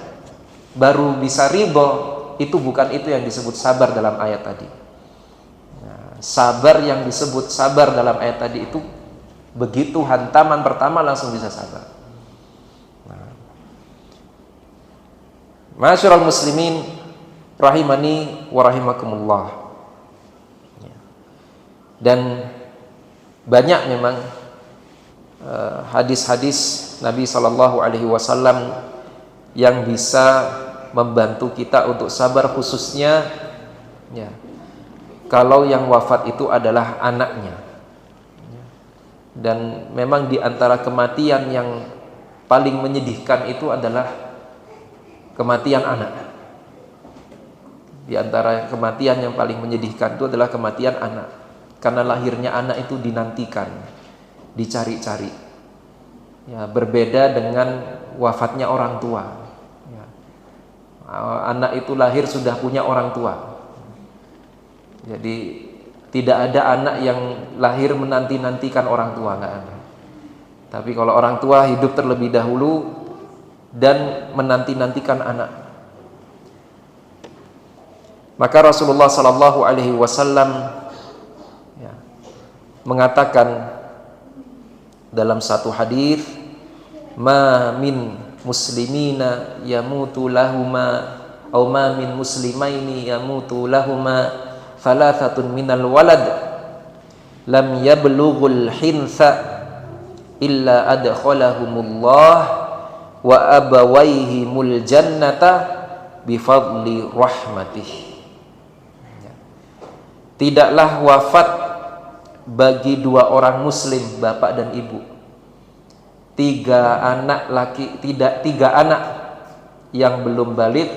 baru bisa ridho, itu bukan itu yang disebut sabar dalam ayat tadi. Nah, sabar yang disebut sabar dalam ayat tadi itu begitu hantaman pertama langsung bisa sabar. Nah, Ma'asyiral muslimin rahimani wa rahimakumullah. Dan banyak memang hadis-hadis Nabi sallallahu alaihi wasallam yang bisa membantu kita untuk sabar, khususnya, ya, kalau yang wafat itu adalah anaknya. Dan memang di antara kematian yang paling menyedihkan itu adalah kematian anak. Di antara kematian yang paling menyedihkan itu adalah kematian anak. Karena lahirnya anak itu dinantikan, dicari-cari. Ya, berbeda dengan wafatnya orang tua. Ya. Anak itu lahir sudah punya orang tua. Jadi tidak ada anak yang lahir menanti-nantikan orang tua, nggak ada. Tapi kalau orang tua hidup terlebih dahulu dan menanti-nantikan anak. Maka Rasulullah Sallallahu Alaihi Wasallam mengatakan dalam satu hadis, ma min muslimina yamutu lahuma aw ma min muslimaini yamutu lahuma thalathatun minal walad lam yablughul hintha illa adkhalahumullah wa abawaihimul jannata bifadli rahmatih. Tidaklah wafat bagi dua orang muslim, bapak dan ibu, tiga anak yang belum balik,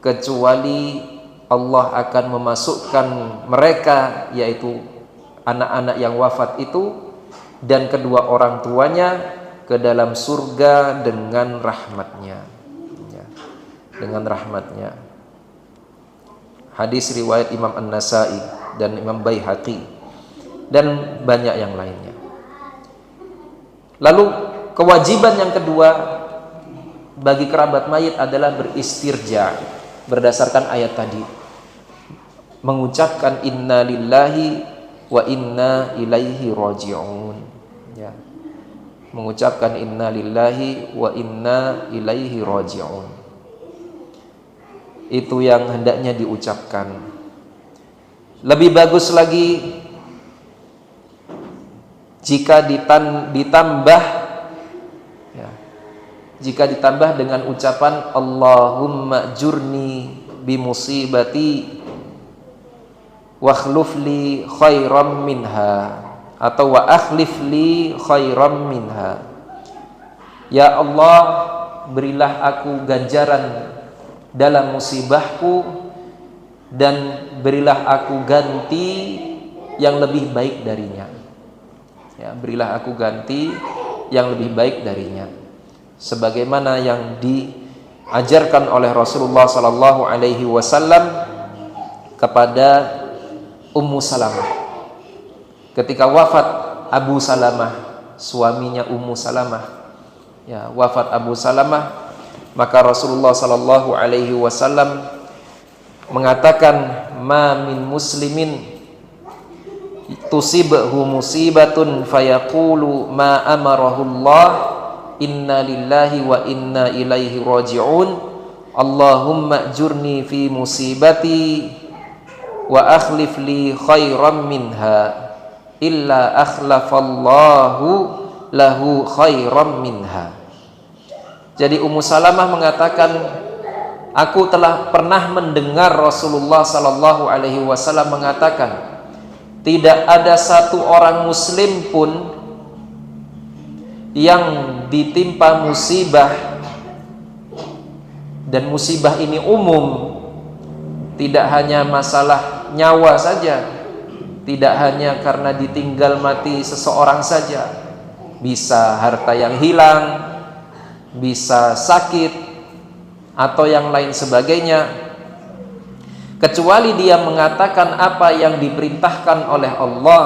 kecuali Allah akan memasukkan mereka, yaitu anak-anak yang wafat itu dan kedua orang tuanya, ke dalam surga dengan rahmatnya, ya, dengan rahmatnya. Hadis riwayat Imam An-Nasai dan Imam Baihaqi dan banyak yang lainnya. Lalu kewajiban yang kedua bagi kerabat mayit adalah beristirja berdasarkan ayat tadi, mengucapkan inna lillahi wa inna ilaihi raji'un, ya. Mengucapkan inna lillahi wa inna ilaihi raji'un, itu yang hendaknya diucapkan. Lebih bagus lagi jika ditambah, ya, jika ditambah dengan ucapan Allahumma jurni bimusibati wa akhlifli khairam minha, atau wa akhlifli khairam minha. Ya Allah, berilah aku ganjaran dalam musibahku dan berilah aku ganti yang lebih baik darinya. Ya, berilah aku ganti yang lebih baik darinya, sebagaimana yang diajarkan oleh Rasulullah Sallallahu Alaihi Wasallam kepada Ummu Salamah ketika wafat Abu Salamah, suaminya Ummu Salamah. Ya, wafat Abu Salamah, maka Rasulullah Sallallahu Alaihi Wasallam mengatakan, ma min muslimin tusibhu musibatun fayaqulu ma amarahullah inna lillahi wa inna ilaihi raji'un Allahumma jurni fi musibati wa akhlif li khairam minha illa akhlafallahu lahu khairam minha. Jadi Ummu Salamah mengatakan, aku telah pernah mendengar Rasulullah Sallallahu Alaihi Wasallam mengatakan, tidak ada satu orang muslim pun yang ditimpa musibah, dan musibah ini umum, tidak hanya masalah nyawa saja, tidak hanya karena ditinggal mati seseorang saja, bisa harta yang hilang, bisa sakit, atau yang lain sebagainya, kecuali dia mengatakan apa yang diperintahkan oleh Allah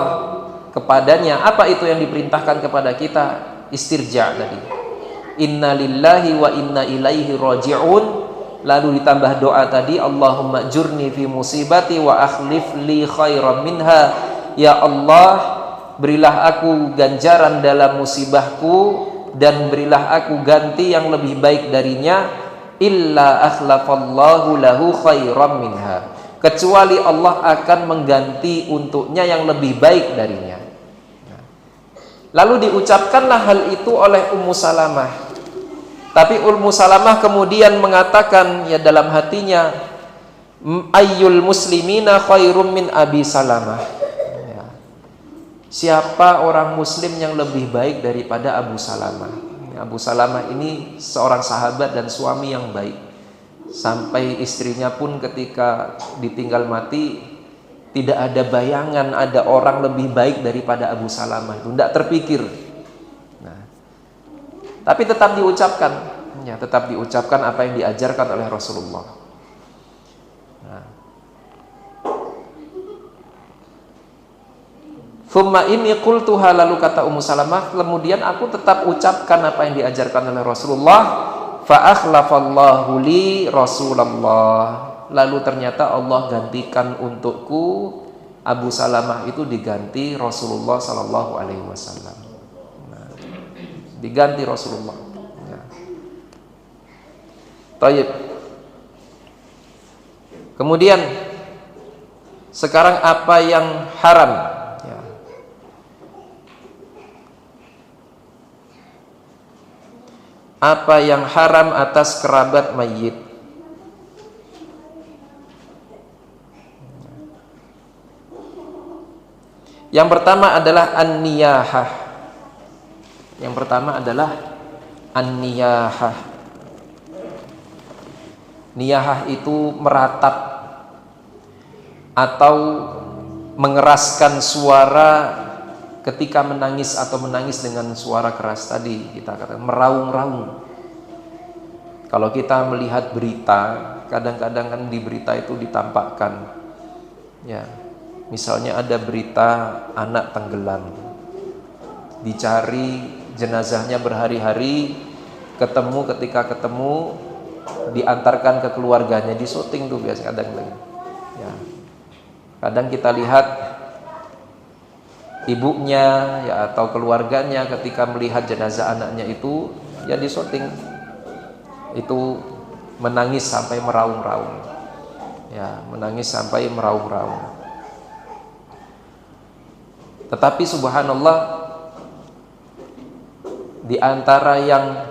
kepadanya. Apa itu yang diperintahkan kepada kita? Istirja tadi, inna lillahi wa inna ilaihi raji'un, lalu ditambah doa tadi, Allahumma jurni fi musibati wa akhlif li khairan minha. Ya Allah, berilah aku ganjaran dalam musibahku dan berilah aku ganti yang lebih baik darinya, illa akhlafallahu lahu khairam minha, kecuali Allah akan mengganti untuknya yang lebih baik darinya. Lalu diucapkanlah hal itu oleh Ummu Salamah. Tapi Ummu Salamah kemudian mengatakan, ya, dalam hatinya, ayyul muslimina khairum min Abi Salamah, ya, siapa orang muslim yang lebih baik daripada Abu Salamah? Abu Salamah ini seorang sahabat dan suami yang baik. Sampai istrinya pun ketika ditinggal mati, tidak ada bayangan ada orang lebih baik daripada Abu Salamah itu, tidak terpikir. Nah, tapi tetap diucapkan, ya, tetap diucapkan apa yang diajarkan oleh Rasulullah. Nah. Thumma inni qultuha, lalu kata Ummu Salamah, kemudian aku tetap ucapkan apa yang diajarkan oleh Rasulullah. Fa akhlafallahu li Rasulullah. Lalu ternyata Allah gantikan untukku Abu Salamah itu diganti Rasulullah sallallahu alaihi wasallam. Nah, diganti Rasulullah. Ya. Taib. Kemudian sekarang apa yang haram? Apa yang haram atas kerabat mayit? Yang pertama adalah an-niyahah. Yang pertama adalah an-niyahah. Niyahah itu meratap atau mengeraskan suara ketika menangis atau menangis dengan suara keras tadi kita katakan meraung-raung. Kalau kita melihat berita, kadang-kadang kan di berita itu ditampakkan, ya, misalnya ada berita anak tenggelam, dicari jenazahnya berhari-hari, ketika ketemu diantarkan ke keluarganya, di syuting tuh biasanya kadang-kadang. Ya, kadang kita lihat ibunya ya atau keluarganya ketika melihat jenazah anaknya itu ya di syuting itu menangis sampai meraung-raung, ya, menangis sampai meraung-raung. Tetapi subhanallah, di antara yang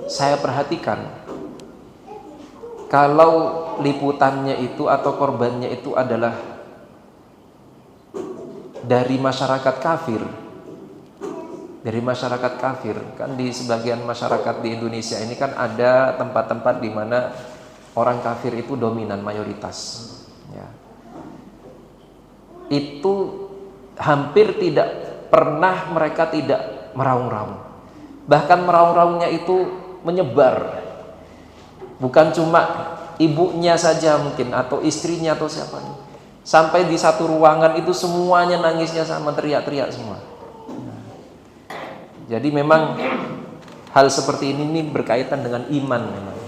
saya perhatikan, kalau liputannya itu atau korbannya itu adalah dari masyarakat kafir, kan di sebagian masyarakat di Indonesia ini kan ada tempat-tempat di mana orang kafir itu dominan, mayoritas, ya. Itu hampir tidak pernah mereka tidak meraung-raung, bahkan meraung-raungnya itu menyebar, bukan cuma ibunya saja mungkin atau istrinya atau siapa nih. Sampai di satu ruangan itu semuanya nangisnya sama, teriak-teriak semua. Jadi memang hal seperti ini berkaitan dengan iman, memang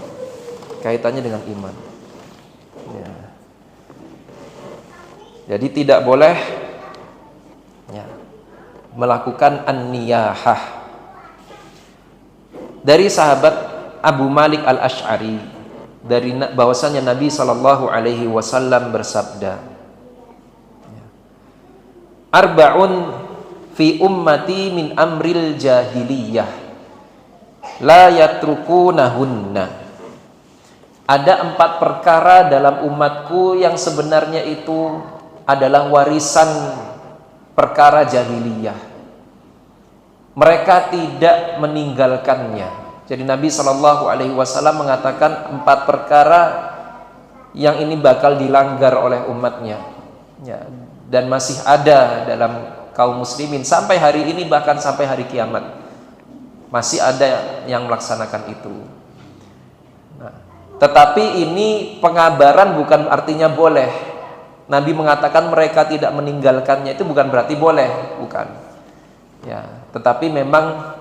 kaitannya dengan iman. Ya. Jadi tidak boleh, ya, melakukan an-niyahah. Dari sahabat Abu Malik al-Ash'ari, dari bahwasanya Nabi SAW bersabda, arba'un fi ummati min amril jahiliyah la yatrukunahunna. Ada 4 perkara dalam umatku yang sebenarnya itu adalah warisan perkara jahiliyah. Mereka tidak meninggalkannya. Jadi Nabi SAW mengatakan 4 perkara yang ini bakal dilanggar oleh umatnya, ya, dan masih ada dalam kaum muslimin sampai hari ini, bahkan sampai hari kiamat masih ada yang melaksanakan itu. Nah, tetapi ini pengabaran bukan artinya boleh. Nabi mengatakan mereka tidak meninggalkannya itu bukan berarti boleh, bukan. Ya, tetapi memang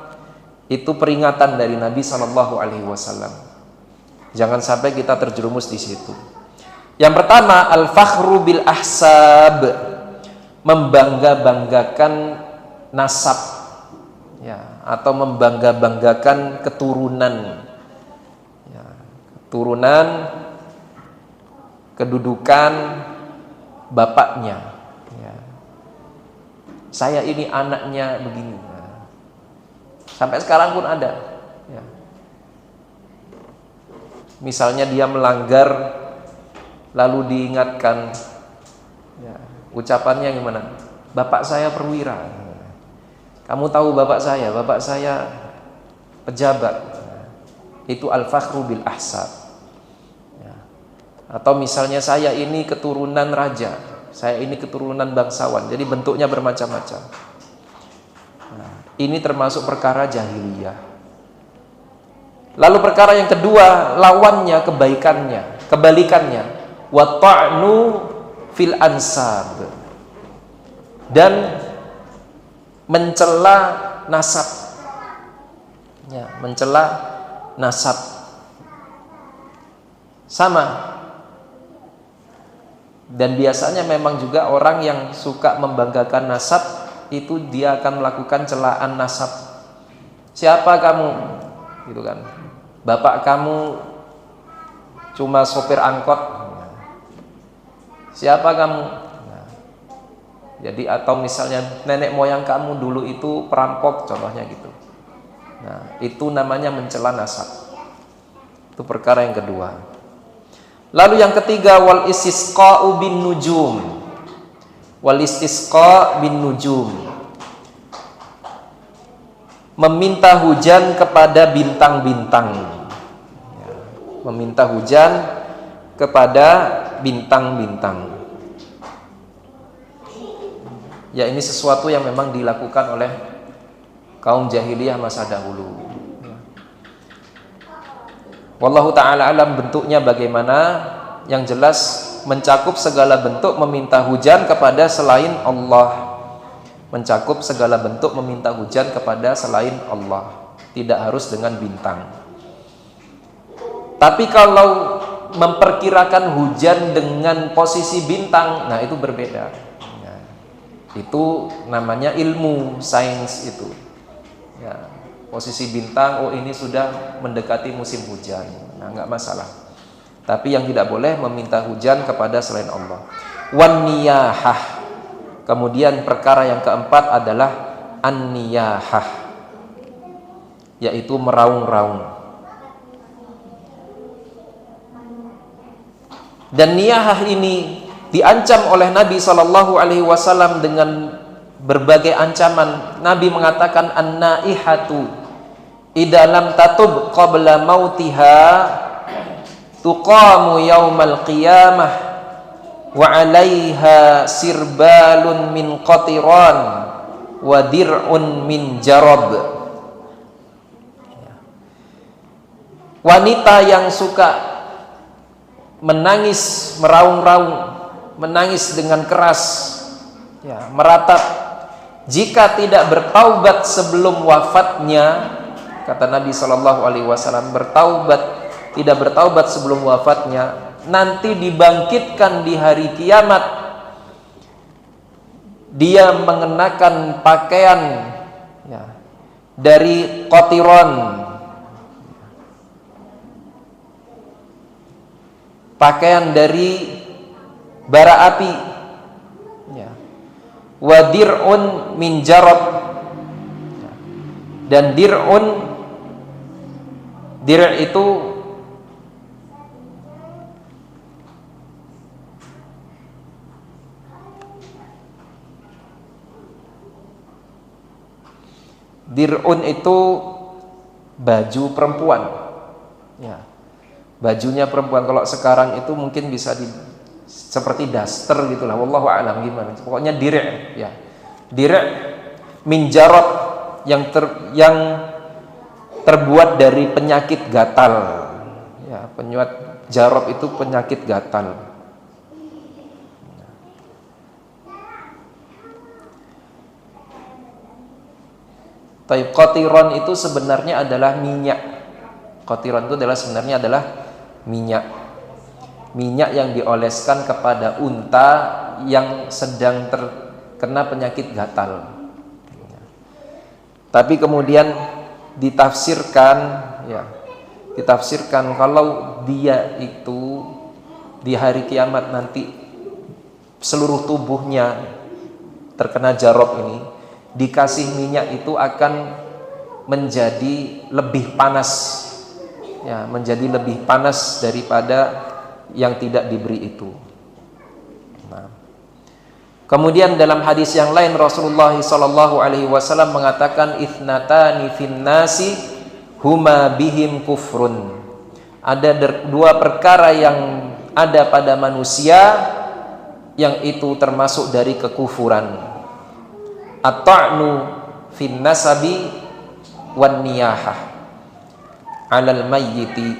itu peringatan dari Nabi SAW. Jangan sampai kita terjerumus di situ. Yang pertama, al-fakhru bil ahsab, membangga-banggakan nasab, ya, atau membangga-banggakan keturunan, ya, keturunan, kedudukan bapaknya, ya. Saya ini anaknya begini, nah, sampai sekarang pun ada, ya. Misalnya dia melanggar lalu diingatkan, ya, ucapannya gimana? Bapak saya perwira. Kamu tahu bapak saya pejabat. Itu al-fakhru bil ahsab. Ya. Atau misalnya saya ini keturunan raja, saya ini keturunan bangsawan, jadi bentuknya bermacam-macam. Nah, ini termasuk perkara jahiliyah. Lalu perkara yang kedua, lawannya, kebalikannya, wa ta'nu fil ansab, dan mencela nasab. Ya, mencela nasab. Sama. Dan biasanya memang juga orang yang suka membanggakan nasab itu dia akan melakukan celaan nasab. Siapa kamu? Gitu kan. Bapak kamu cuma sopir angkot. Siapa kamu? Nah, jadi atau misalnya nenek moyang kamu dulu itu perampok, contohnya gitu. Nah, itu namanya mencela nasab. Itu perkara yang kedua. Lalu yang ketiga, wal istisqa'u bin nujum. Wal istisqa' bin nujum. Meminta hujan kepada bintang-bintang. Ya, meminta hujan kepada bintang-bintang. Ya, ini sesuatu yang memang dilakukan oleh kaum jahiliyah masa dahulu. Wallahu ta'ala alam bentuknya bagaimana. Yang jelas mencakup segala bentuk meminta hujan kepada selain Allah. Mencakup segala bentuk meminta hujan kepada selain Allah, tidak harus dengan bintang. Tapi kalau memperkirakan hujan dengan posisi bintang, nah itu berbeda. Nah, itu namanya ilmu sains itu. Ya, posisi bintang, oh ini sudah mendekati musim hujan, nah nggak masalah. Tapi yang tidak boleh meminta hujan kepada selain Allah. Wan niyahah. Kemudian perkara yang keempat adalah an-niyahah, yaitu meraung-raung. Dan niyahah ini diancam oleh Nabi SAW dengan berbagai ancaman. Nabi mengatakan an-naihatu idza lam tatub qabla mautiha tuqamu yaumal qiyamah wa 'alaiha sirbalun min qatiran wa dir'un min jarab. Wanita yang suka menangis meraung-raung, menangis dengan keras, ya, meratap, jika tidak bertaubat sebelum wafatnya, kata Nabi SAW, tidak bertaubat sebelum wafatnya, nanti dibangkitkan di hari kiamat, dia mengenakan pakaian, ya, dari qatiron, pakaian dari bara api, ya, wa dir'un min jarab, ya, dan dir'un, dir' itu dir'un itu baju perempuan, ya, bajunya perempuan. Kalau sekarang itu mungkin bisa seperti daster gitulah, wallahu a'lam gimana. Pokoknya dir', ya, dir' min jarab, yang terbuat dari penyakit gatal, ya, jarab itu penyakit gatal. Tapi qatiran itu sebenarnya adalah minyak. Qatiran itu sebenarnya adalah minyak. Minyak yang dioleskan kepada unta yang sedang terkena penyakit gatal. Tapi kemudian ditafsirkan kalau dia itu di hari kiamat nanti seluruh tubuhnya terkena jarab ini, dikasih minyak itu akan menjadi lebih panas, ya, menjadi lebih panas daripada yang tidak diberi itu. Nah, kemudian dalam hadis yang lain Rasulullah SAW mengatakan ithnatani fin nasi huma bihim kufrun. Ada dua perkara yang ada pada manusia yang itu termasuk dari kekufuran. At-ta'nu fin nasabi wan niyahah 'alal mayyiti,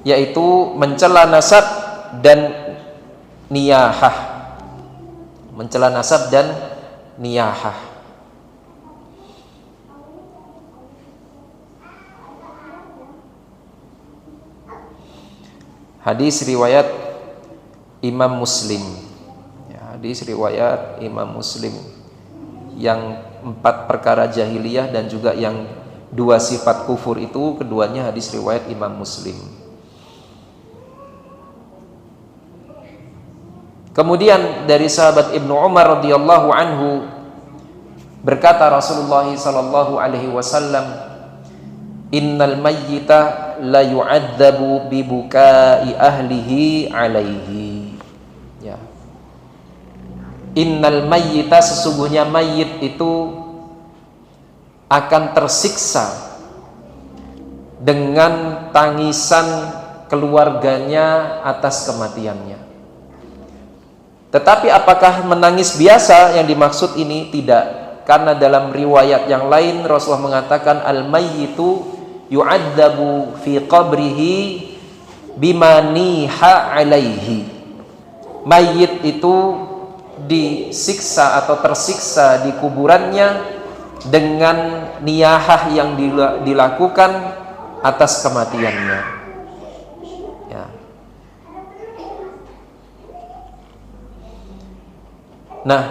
yaitu mencela nasab dan niyahah. Mencela nasab dan niyahah. Hadis riwayat Imam Muslim. Ya, hadis riwayat Imam Muslim yang 4 perkara jahiliyah dan juga yang 2 sifat kufur itu keduanya hadis riwayat Imam Muslim. Kemudian dari sahabat Ibnu Umar radhiyallahu anhu berkata Rasulullah sallallahu alaihi wasallam, innal mayyita la yu'adzabu bi bukai ahlihi alaihi. Ya. Innal mayyita, sesungguhnya mayit itu akan tersiksa dengan tangisan keluarganya atas kematiannya. Tetapi apakah menangis biasa yang dimaksud ini? Tidak, karena dalam riwayat yang lain Rasulullah mengatakan al-mayyitu yu'adzabu fi qabrihi bima niha alaihi. Mayit itu disiksa atau tersiksa di kuburannya dengan niyahah yang dilakukan atas kematiannya. Ya. Nah,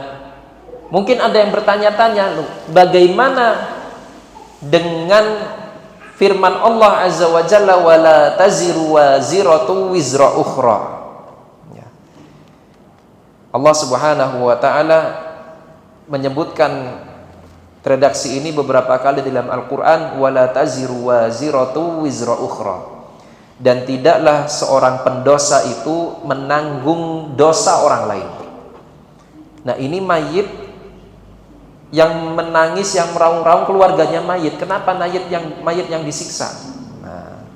mungkin ada yang bertanya-tanya, bagaimana dengan firman Allah Azza wa Jalla, wala taziru waziratu wizra ukhra. Ya. Allah Subhanahu wa taala menyebutkan redaksi ini beberapa kali dalam Al-Qur'an, wala taziru waziratu wizra ukhra. Dan tidaklah seorang pendosa itu menanggung dosa orang lain. Nah, ini mayit yang menangis, yang meraung-raung keluarganya mayit. Kenapa mayit yang disiksa? Nah,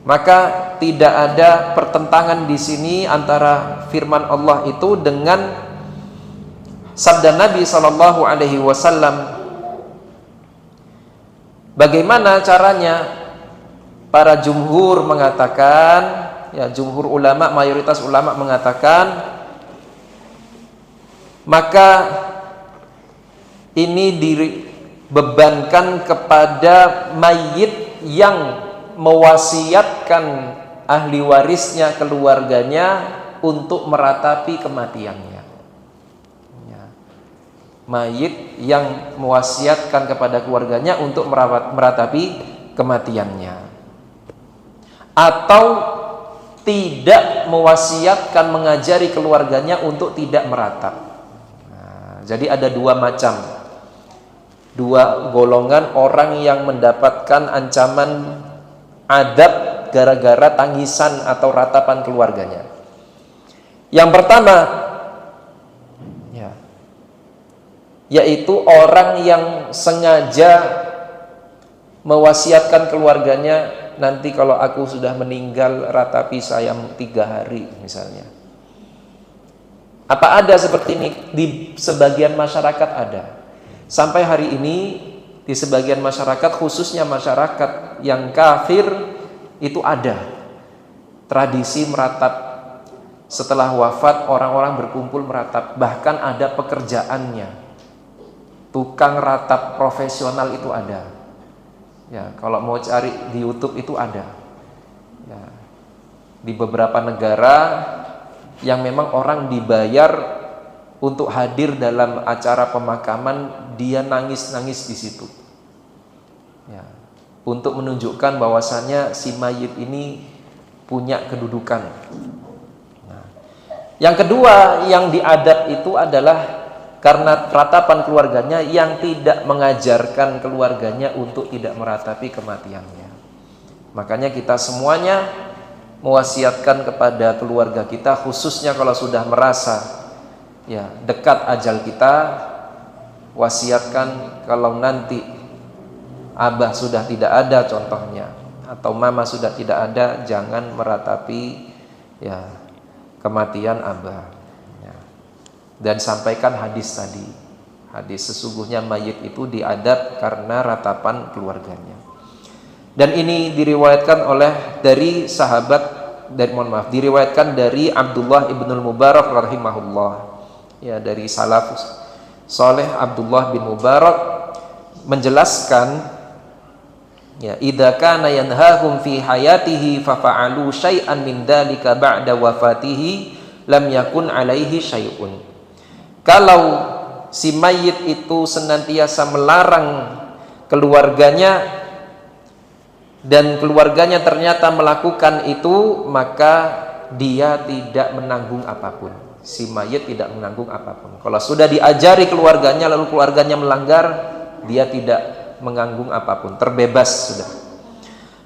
maka tidak ada pertentangan di sini antara firman Allah itu dengan sabda Nabi sallallahu alaihi wasallam. Bagaimana caranya? Para jumhur mengatakan, ya jumhur ulama, mayoritas ulama mengatakan, maka ini dibebankan kepada mayit yang mewasiatkan ahli warisnya, keluarganya untuk meratapi kematiannya. Ya. Mayit yang mewasiatkan kepada keluarganya untuk meratapi kematiannya, atau tidak mewasiatkan, mengajari keluarganya untuk tidak meratap. Jadi ada 2 macam, 2 golongan orang yang mendapatkan ancaman adab gara-gara tangisan atau ratapan keluarganya. Yang pertama, ya, yaitu orang yang sengaja mewasiatkan keluarganya, nanti kalau aku sudah meninggal ratapi saya 3 hari misalnya. Apa ada seperti ini? Di sebagian masyarakat ada. Sampai hari ini di sebagian masyarakat, khususnya masyarakat yang kafir, itu ada tradisi meratap. Setelah wafat orang-orang berkumpul meratap. Bahkan ada pekerjaannya. Tukang ratap profesional itu ada. Ya, kalau mau cari di YouTube itu ada. Ya. Di beberapa negara yang memang orang dibayar untuk hadir dalam acara pemakaman, dia nangis-nangis di situ. Ya, untuk menunjukkan bahwasannya si mayit ini punya kedudukan. Nah, yang kedua yang diadab itu adalah karena ratapan keluarganya yang tidak mengajarkan keluarganya untuk tidak meratapi kematiannya. Makanya kita semuanya mewasiatkan kepada keluarga kita, khususnya kalau sudah merasa ya dekat ajal kita, wasiatkan kalau nanti abah sudah tidak ada contohnya, atau mama sudah tidak ada, jangan meratapi ya kematian abah. Ya. Dan sampaikan hadis tadi. Hadis sesungguhnya mayit itu diadab karena ratapan keluarganya. Dan ini diriwayatkan diriwayatkan dari Abdullah ibnul Mubarak rahimahullah. Ya, dari salaf saleh Abdullah bin Mubarak menjelaskan, ya, idza kana yanhahum fi hayatihi fa fa'alu syai'an min dzalika ba'da wafatihi lam yakun alaihi syai'un. Kalau si mayit itu senantiasa melarang keluarganya dan keluarganya ternyata melakukan itu, maka dia tidak menanggung apapun. Si mayit tidak menanggung apapun. Kalau sudah diajari keluarganya lalu keluarganya melanggar, dia tidak menanggung apapun, terbebas sudah.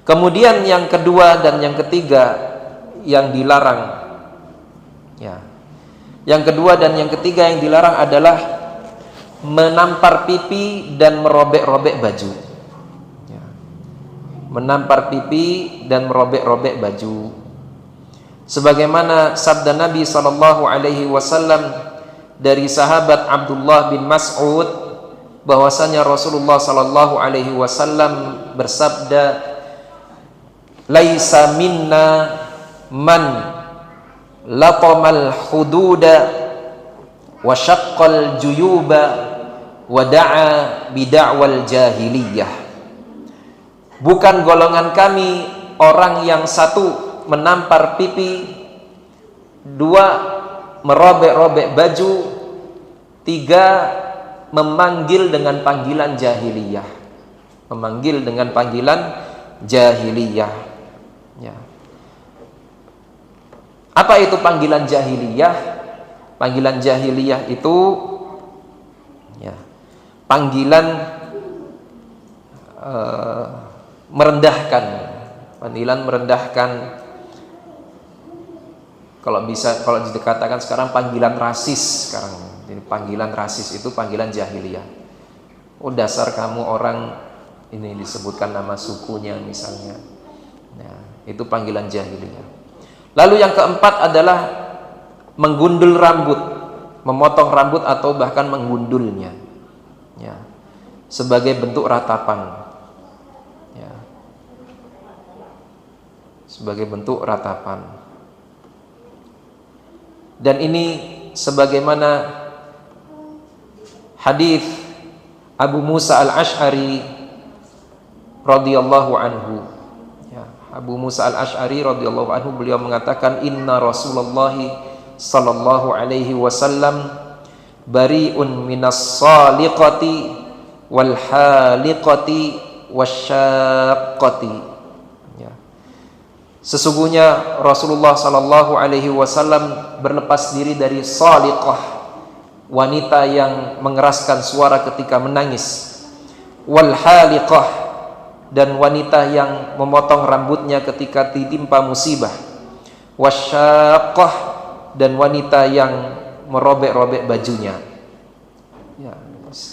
Kemudian yang kedua dan yang ketiga yang dilarang, ya, yang kedua dan yang ketiga yang dilarang adalah menampar pipi dan merobek-robek baju. Menampar pipi dan merobek-robek baju. Sebagaimana sabda Nabi SAW dari sahabat Abdullah bin Mas'ud, bahwasanya Rasulullah SAW bersabda, "Laisa minna man latamal hududa wa syaqqal juyuba wa da'a bida'wal jahiliyah." Bukan golongan kami orang yang satu menampar pipi, dua merobek-robek baju, tiga memanggil dengan panggilan jahiliyah. Memanggil dengan panggilan jahiliyah. Ya. Apa itu panggilan jahiliyah? Panggilan jahiliyah itu, ya, panggilan merendahkan, panggilan merendahkan. Kalau dikatakan sekarang panggilan rasis sekarang. Jadi panggilan rasis itu panggilan jahiliyah. Oh, dasar kamu orang, ini disebutkan nama sukunya misalnya. Nah, itu panggilan jahiliyah. Lalu yang keempat adalah menggundul rambut, memotong rambut atau bahkan menggundulnya. Ya. Sebagai bentuk ratapan. Sebagai bentuk ratapan. Dan ini sebagaimana hadis Abu Musa al-Ash'ari radhiyallahu anhu. Ya, Abu Musa al-Ash'ari radhiyallahu anhu, beliau mengatakan, inna Rasulullah sallallahu alaihi wasallam bari'un minas saliqati wal haliqati wasyaqqati. Sesungguhnya Rasulullah sallallahu alaihi wasallam berlepas diri dari saliqah, wanita yang mengeraskan suara ketika menangis, wal haliqah, dan wanita yang memotong rambutnya ketika ditimpa musibah, wasyaqqah, dan wanita yang merobek-robek bajunya. Ya.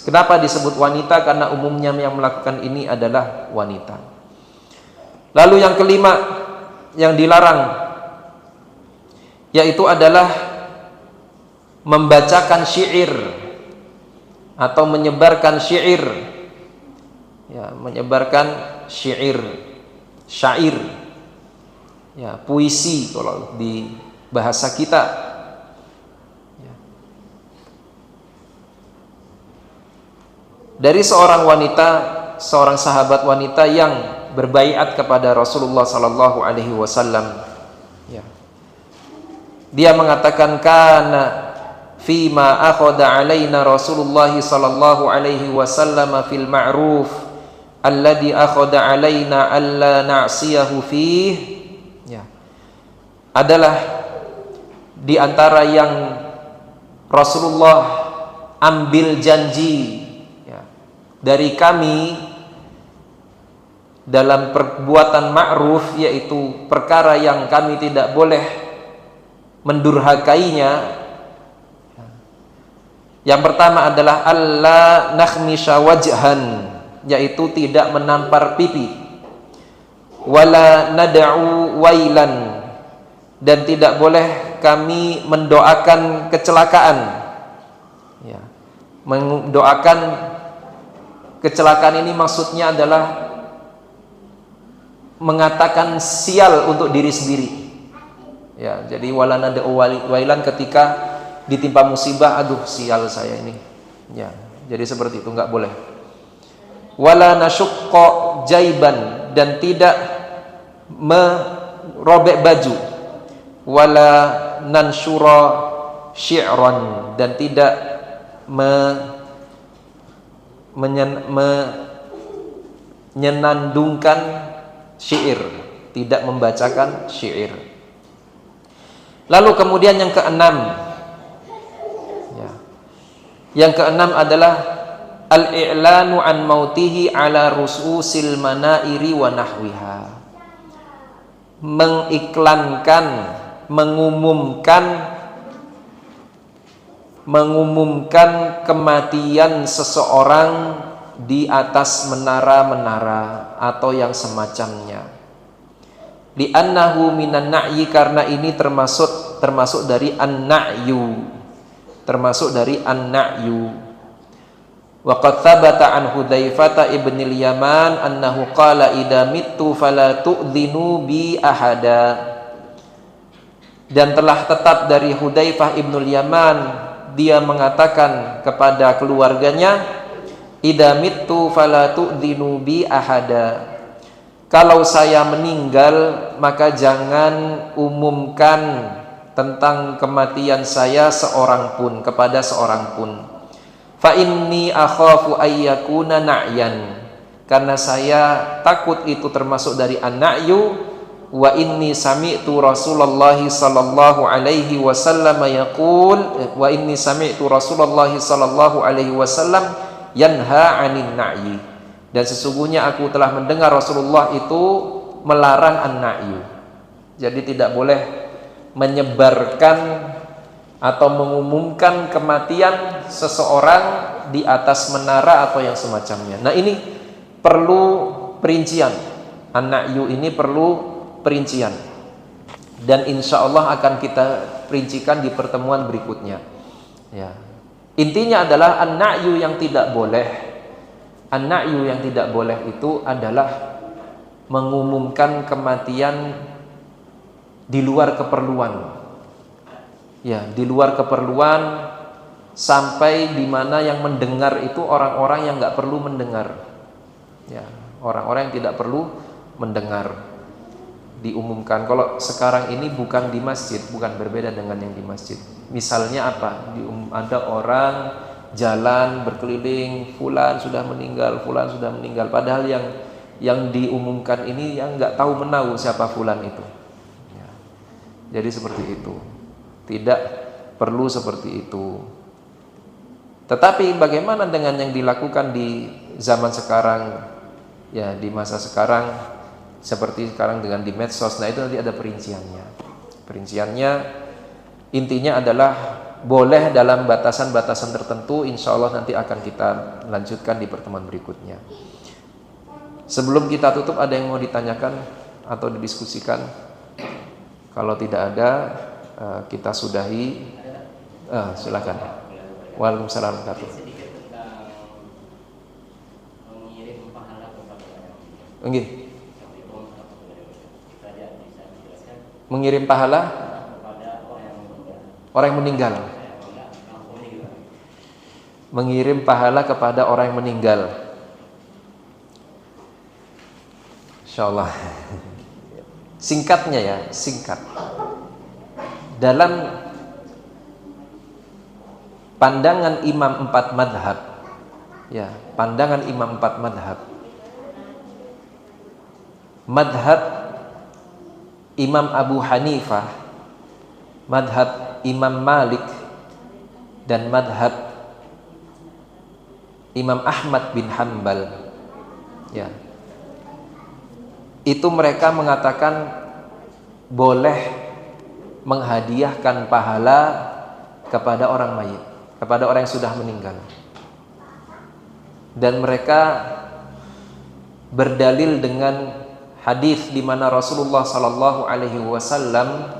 Kenapa disebut wanita? Karena umumnya yang melakukan ini adalah wanita. Lalu yang kelima yang dilarang, yaitu adalah membacakan syair atau menyebarkan syair. Ya, menyebarkan syair, ya, puisi kalau di bahasa kita. Ya. Dari seorang wanita, seorang sahabat wanita yang berbaiat kepada Rasulullah sallallahu alaihi wasallam. Ya. Dia mengatakan, kana fima akhadha alaina Rasulullah sallallahu alaihi wasallam fil ma'ruf alladhi akhadha alaina alla na'siyahu fih. Ya. Adalah di antara yang Rasulullah ambil janji, ya, dari kami dalam perbuatan ma'ruf, yaitu perkara yang kami tidak boleh mendurhakainya. Yang pertama adalah alla nakhmisha wajhan yaitu tidak menampar pipi. Wala nad'u wailan, dan tidak boleh kami mendoakan kecelakaan. Ya, mendoakan kecelakaan ini maksudnya adalah mengatakan sial untuk diri sendiri. Ya, jadi wala nad'u wailan ketika ditimpa musibah, aduh sial saya ini. Ya, jadi seperti itu enggak boleh. Wala nasyqa jaiban, dan tidak merobek baju. Wala nansyura syi'ran, dan tidak menyenandungkan syair, tidak membacakan syair. Lalu kemudian yang keenam, ya, yang keenam adalah al-i'lanu an mautihi ala rususil manairi wa nahwiha, mengiklankan, mengumumkan kematian seseorang di atas menara-menara atau yang semacamnya. Li'annahu minan na'yi, karena ini termasuk dari an-na'yu, termasuk dari an-na'yu. Wa qad thabata an Hudzaifah ibnil Yaman annahu qala idza mittu fala tu'dhinu bi ahada. Dan telah tetap dari Hudzaifah ibnul Yaman, dia mengatakan kepada keluarganya, idza mittu fala tu'dhinu bi ahada, kalau saya meninggal maka jangan umumkan tentang kematian saya seorang pun, kepada seorang pun. Fa inni akhafu ayyakuna na'yan, karena saya takut itu termasuk dari an-na'yu. Wa inni sami'tu Rasulullah sallallahu alaihi wasallam yaqul, wa inni sami'tu Rasulullah sallallahu alaihi wasallam yanha 'anil na'yi, dan sesungguhnya aku telah mendengar Rasulullah itu melarang an-na'yu. Jadi tidak boleh menyebarkan atau mengumumkan kematian seseorang di atas menara atau yang semacamnya. Nah, ini perlu perincian. An-na'yu ini perlu perincian, dan insya Allah akan kita perincikan di pertemuan berikutnya. Ya. Intinya adalah an-na'yu yang tidak boleh, an-na'yu yang tidak boleh itu adalah mengumumkan kematian di luar keperluan. Ya, di luar keperluan, sampai di mana yang mendengar itu orang-orang yang nggak perlu mendengar. Ya, orang-orang yang tidak perlu mendengar diumumkan. Kalau sekarang ini bukan di masjid, bukan, berbeda dengan yang di masjid. Misalnya apa? Ada orang jalan berkeliling, fulan sudah meninggal, fulan sudah meninggal. Padahal yang diumumkan ini yang nggak tahu menahu siapa fulan itu. Ya. Jadi seperti itu. Tidak perlu seperti itu. Tetapi bagaimana dengan yang dilakukan di zaman sekarang, ya, di masa sekarang, seperti sekarang dengan di medsos? Nah, itu nanti ada perinciannya. Perinciannya intinya adalah boleh dalam batasan-batasan tertentu. Insya Allah nanti akan kita lanjutkan di pertemuan berikutnya. Sebelum kita tutup, ada yang mau ditanyakan atau didiskusikan? Kalau tidak ada, kita sudahi. Silakan. Waalaikumsalam warahmatullahi wabarakatuh. Mengirim pahala orang yang meninggal. Mengirim pahala kepada orang yang meninggal. Insyaallah. Singkatnya ya, singkat. Dalam pandangan imam 4 madhab, ya, pandangan imam 4 madhab, madhab Imam Abu Hanifah, madhab Imam Malik, dan madhab Imam Ahmad bin Hanbal, ya, itu mereka mengatakan boleh menghadiahkan pahala kepada orang mayit, kepada orang yang sudah meninggal. Dan mereka berdalil dengan hadis di mana Rasulullah sallallahu alaihi wasallam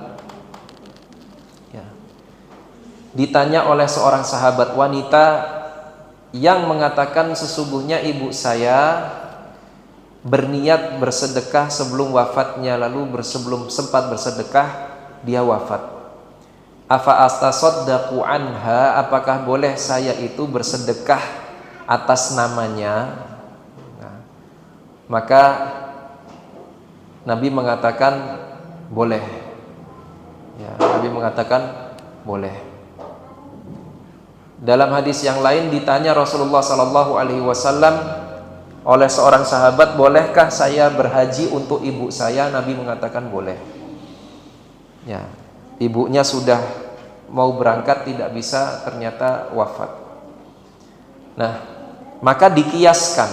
ditanya oleh seorang sahabat wanita yang mengatakan, sesungguhnya ibu saya berniat bersedekah sebelum wafatnya, lalu sebelum sempat bersedekah dia wafat. Afa astasaddaqu anha, apakah boleh saya itu bersedekah atas namanya? Nah, maka Nabi mengatakan boleh. Ya, Nabi mengatakan boleh. Dalam hadis yang lain ditanya Rasulullah sallallahu alaihi wasallam oleh seorang sahabat, bolehkah saya berhaji untuk ibu saya? Nabi mengatakan boleh. Ya, ibunya sudah mau berangkat tidak bisa, ternyata wafat. Nah, maka dikiaskan,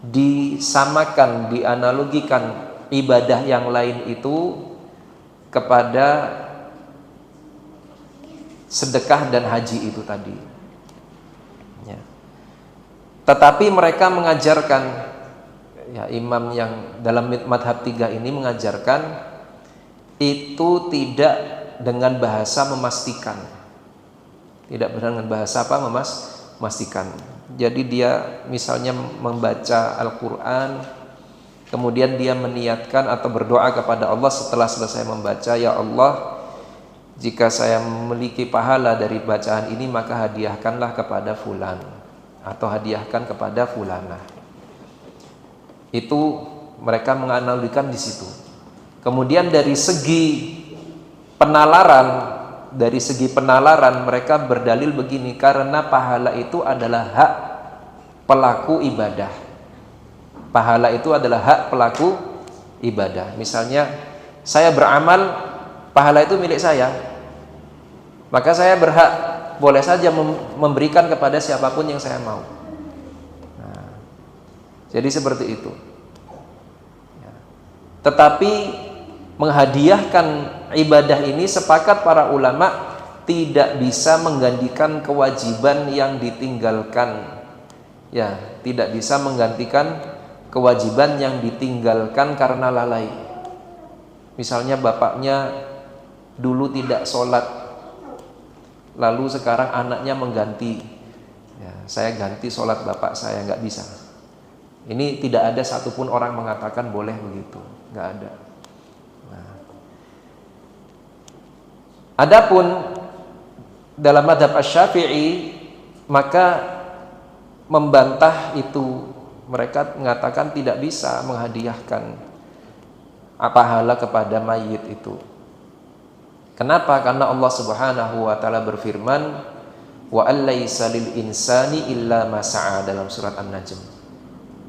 disamakan, dianalogikan ibadah yang lain itu kepada sedekah dan haji itu tadi. Ya. Tetapi mereka mengajarkan, ya, imam yang dalam madhab 3 ini mengajarkan itu tidak dengan bahasa memastikan. Tidak dengan bahasa apa? Memastikan. Jadi dia misalnya membaca Al-Quran, kemudian dia meniatkan atau berdoa kepada Allah setelah selesai membaca, ya Allah, jika saya memiliki pahala dari bacaan ini, maka hadiahkanlah kepada fulan atau hadiahkan kepada fulanah. Itu mereka menganalogikan di situ. Kemudian dari segi penalaran mereka berdalil begini, karena pahala itu adalah hak pelaku ibadah. Pahala itu adalah hak pelaku ibadah. Misalnya saya beramal, pahala itu milik saya, maka saya berhak boleh saja memberikan kepada siapapun yang saya mau. Nah, jadi seperti itu. Ya. Tetapi menghadiahkan ibadah ini sepakat para ulama tidak bisa menggantikan kewajiban yang ditinggalkan. Ya, tidak bisa menggantikan kewajiban yang ditinggalkan karena lalai. Misalnya bapaknya dulu tidak sholat, lalu sekarang anaknya mengganti, ya, saya ganti sholat bapak saya, nggak bisa. Ini tidak ada satupun orang mengatakan boleh begitu, nggak ada. Nah. Adapun dalam madhab Asy-Syafi'i, maka membantah itu, mereka mengatakan tidak bisa menghadiahkan pahala kepada mayit itu. Kenapa? Karena Allah Subhanahu wa taala berfirman, wa allaisa lil insani illa ma sa'a, dalam surat An-Najm.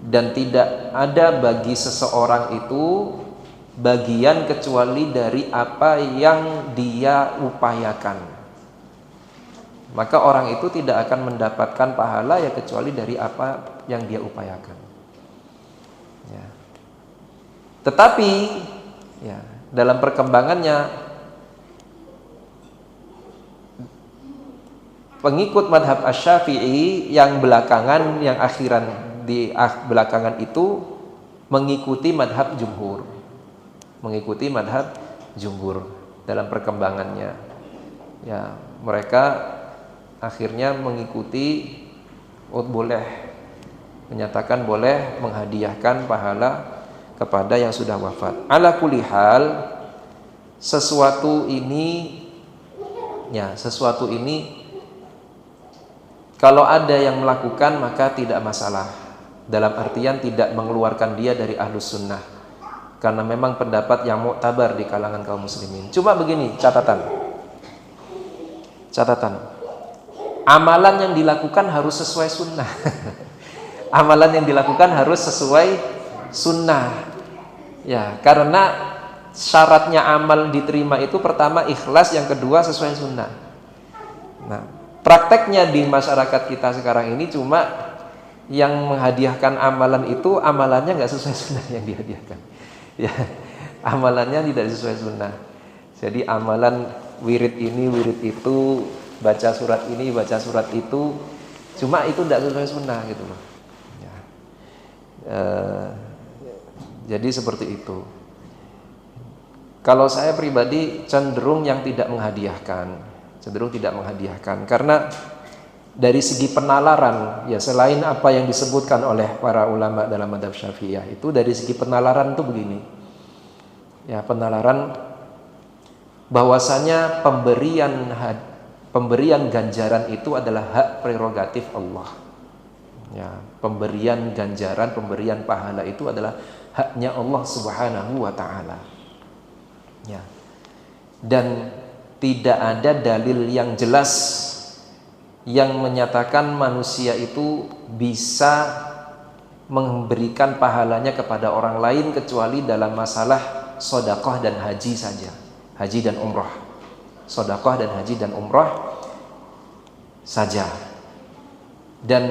Dan tidak ada bagi seseorang itu bagian kecuali dari apa yang dia upayakan. Maka orang itu tidak akan mendapatkan pahala ya kecuali dari apa yang dia upayakan. Ya. Tetapi ya, dalam perkembangannya pengikut madhab Asy-Syafi'i yang belakangan, yang di belakangan itu mengikuti madhab jumhur, dalam perkembangannya. Ya, mereka akhirnya mengikuti menyatakan boleh menghadiahkan pahala kepada yang sudah wafat. Ala kulli hal, sesuatu ini kalau ada yang melakukan maka tidak masalah, dalam artian tidak mengeluarkan dia dari ahlus sunnah, karena memang pendapat yang muktabar di kalangan kaum muslimin. Cuma begini catatan, amalan yang dilakukan harus sesuai sunnah. Amalan yang dilakukan harus sesuai sunnah. Ya, karena syaratnya amal diterima itu pertama ikhlas, yang kedua sesuai sunnah. Nah, prakteknya di masyarakat kita sekarang ini cuma yang menghadiahkan amalan itu amalannya nggak sesuai sunnah yang dihadiahkan. Ya, amalannya tidak sesuai sunnah. Jadi amalan wirid ini, wirid itu, baca surat ini, baca surat itu, cuma itu tidak sesuai sunnah gitu loh. Ya. Jadi seperti itu. Kalau saya pribadi cenderung yang tidak menghadiahkan, karena dari segi penalaran, ya selain apa yang disebutkan oleh para ulama dalam mazhab Syafi'iyah itu, dari segi penalaran itu begini. Ya, penalaran bahwasanya pemberian ganjaran itu adalah hak prerogatif Allah. Ya, pemberian ganjaran, pemberian pahala itu adalah haknya Allah Subhanahu wa taala. Ya. Dan tidak ada dalil yang jelas yang menyatakan manusia itu bisa memberikan pahalanya kepada orang lain kecuali dalam masalah sedekah dan haji saja. Haji dan umrah. Sedekah dan haji dan umrah saja. Dan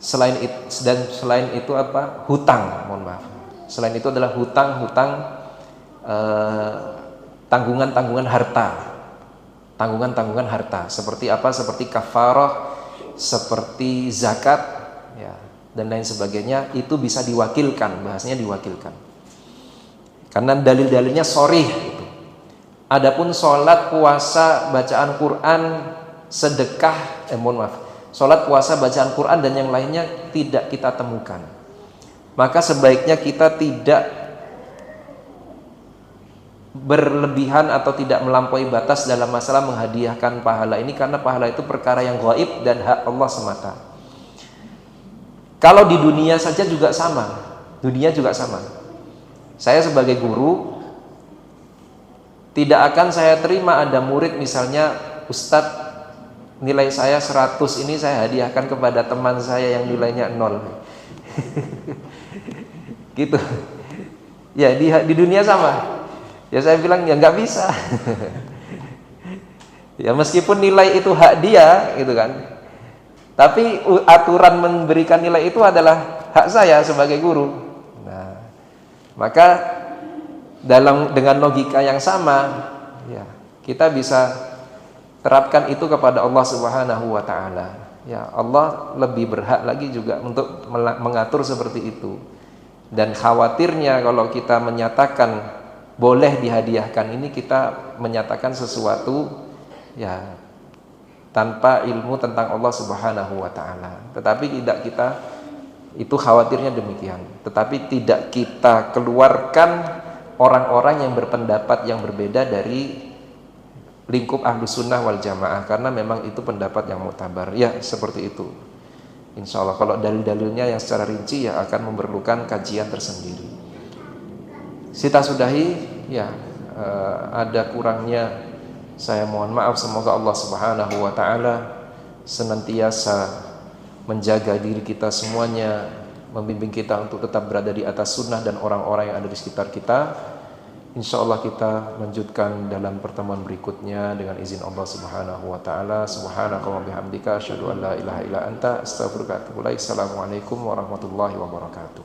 selain itu apa? Hutang, mohon maaf. Selain itu adalah hutang-hutang, tanggungan-tanggungan harta, seperti apa? Seperti kafarah, seperti zakat, ya, dan lain sebagainya. Itu bisa diwakilkan, bahasanya diwakilkan. Karena dalil-dalilnya sharih itu. Adapun sholat, puasa, bacaan Quran, sedekah, sholat, puasa, bacaan Quran dan yang lainnya tidak kita temukan. Maka sebaiknya kita tidak berlebihan atau tidak melampaui batas dalam masalah menghadiahkan pahala ini, karena pahala itu perkara yang gaib dan hak Allah semata. Kalau di dunia saja juga sama. Saya sebagai guru tidak akan saya terima ada murid misalnya, Ustadz, nilai saya 100 ini saya hadiahkan kepada teman saya yang nilainya 0. Gitu. Ya, di dunia sama. Ya saya bilang ya nggak bisa. Ya meskipun nilai itu hak dia, gitu kan. Tapi aturan memberikan nilai itu adalah hak saya sebagai guru. Nah, maka dengan logika yang sama, ya kita bisa terapkan itu kepada Allah Subhanahu wa taala. Ya, Allah lebih berhak lagi juga untuk mengatur seperti itu. Dan khawatirnya kalau kita menyatakan boleh dihadiahkan ini, kita menyatakan sesuatu ya tanpa ilmu tentang Allah Subhanahu wa taala. Tetapi tidak kita, itu khawatirnya demikian. Tetapi tidak kita keluarkan orang-orang yang berpendapat yang berbeda dari lingkup Ahlus Sunnah wal Jamaah, karena memang itu pendapat yang muktabar. Ya, seperti itu. Insya Allah kalau dalil-dalilnya yang secara rinci ya akan memerlukan kajian tersendiri. Kita sudahi, ya, ada kurangnya saya mohon maaf. Semoga Allah Subhanahu wa taala senantiasa menjaga diri kita semuanya, membimbing kita untuk tetap berada di atas sunnah dan orang-orang yang ada di sekitar kita. Insya Allah kita lanjutkan dalam pertemuan berikutnya dengan izin Allah Subhanahu wa taala. Subhanaka wa bihamdika asyhadu an la ilaha illa anta astaghfiruka wa atubu ilaik. Assalamualaikum warahmatullahi wabarakatuh.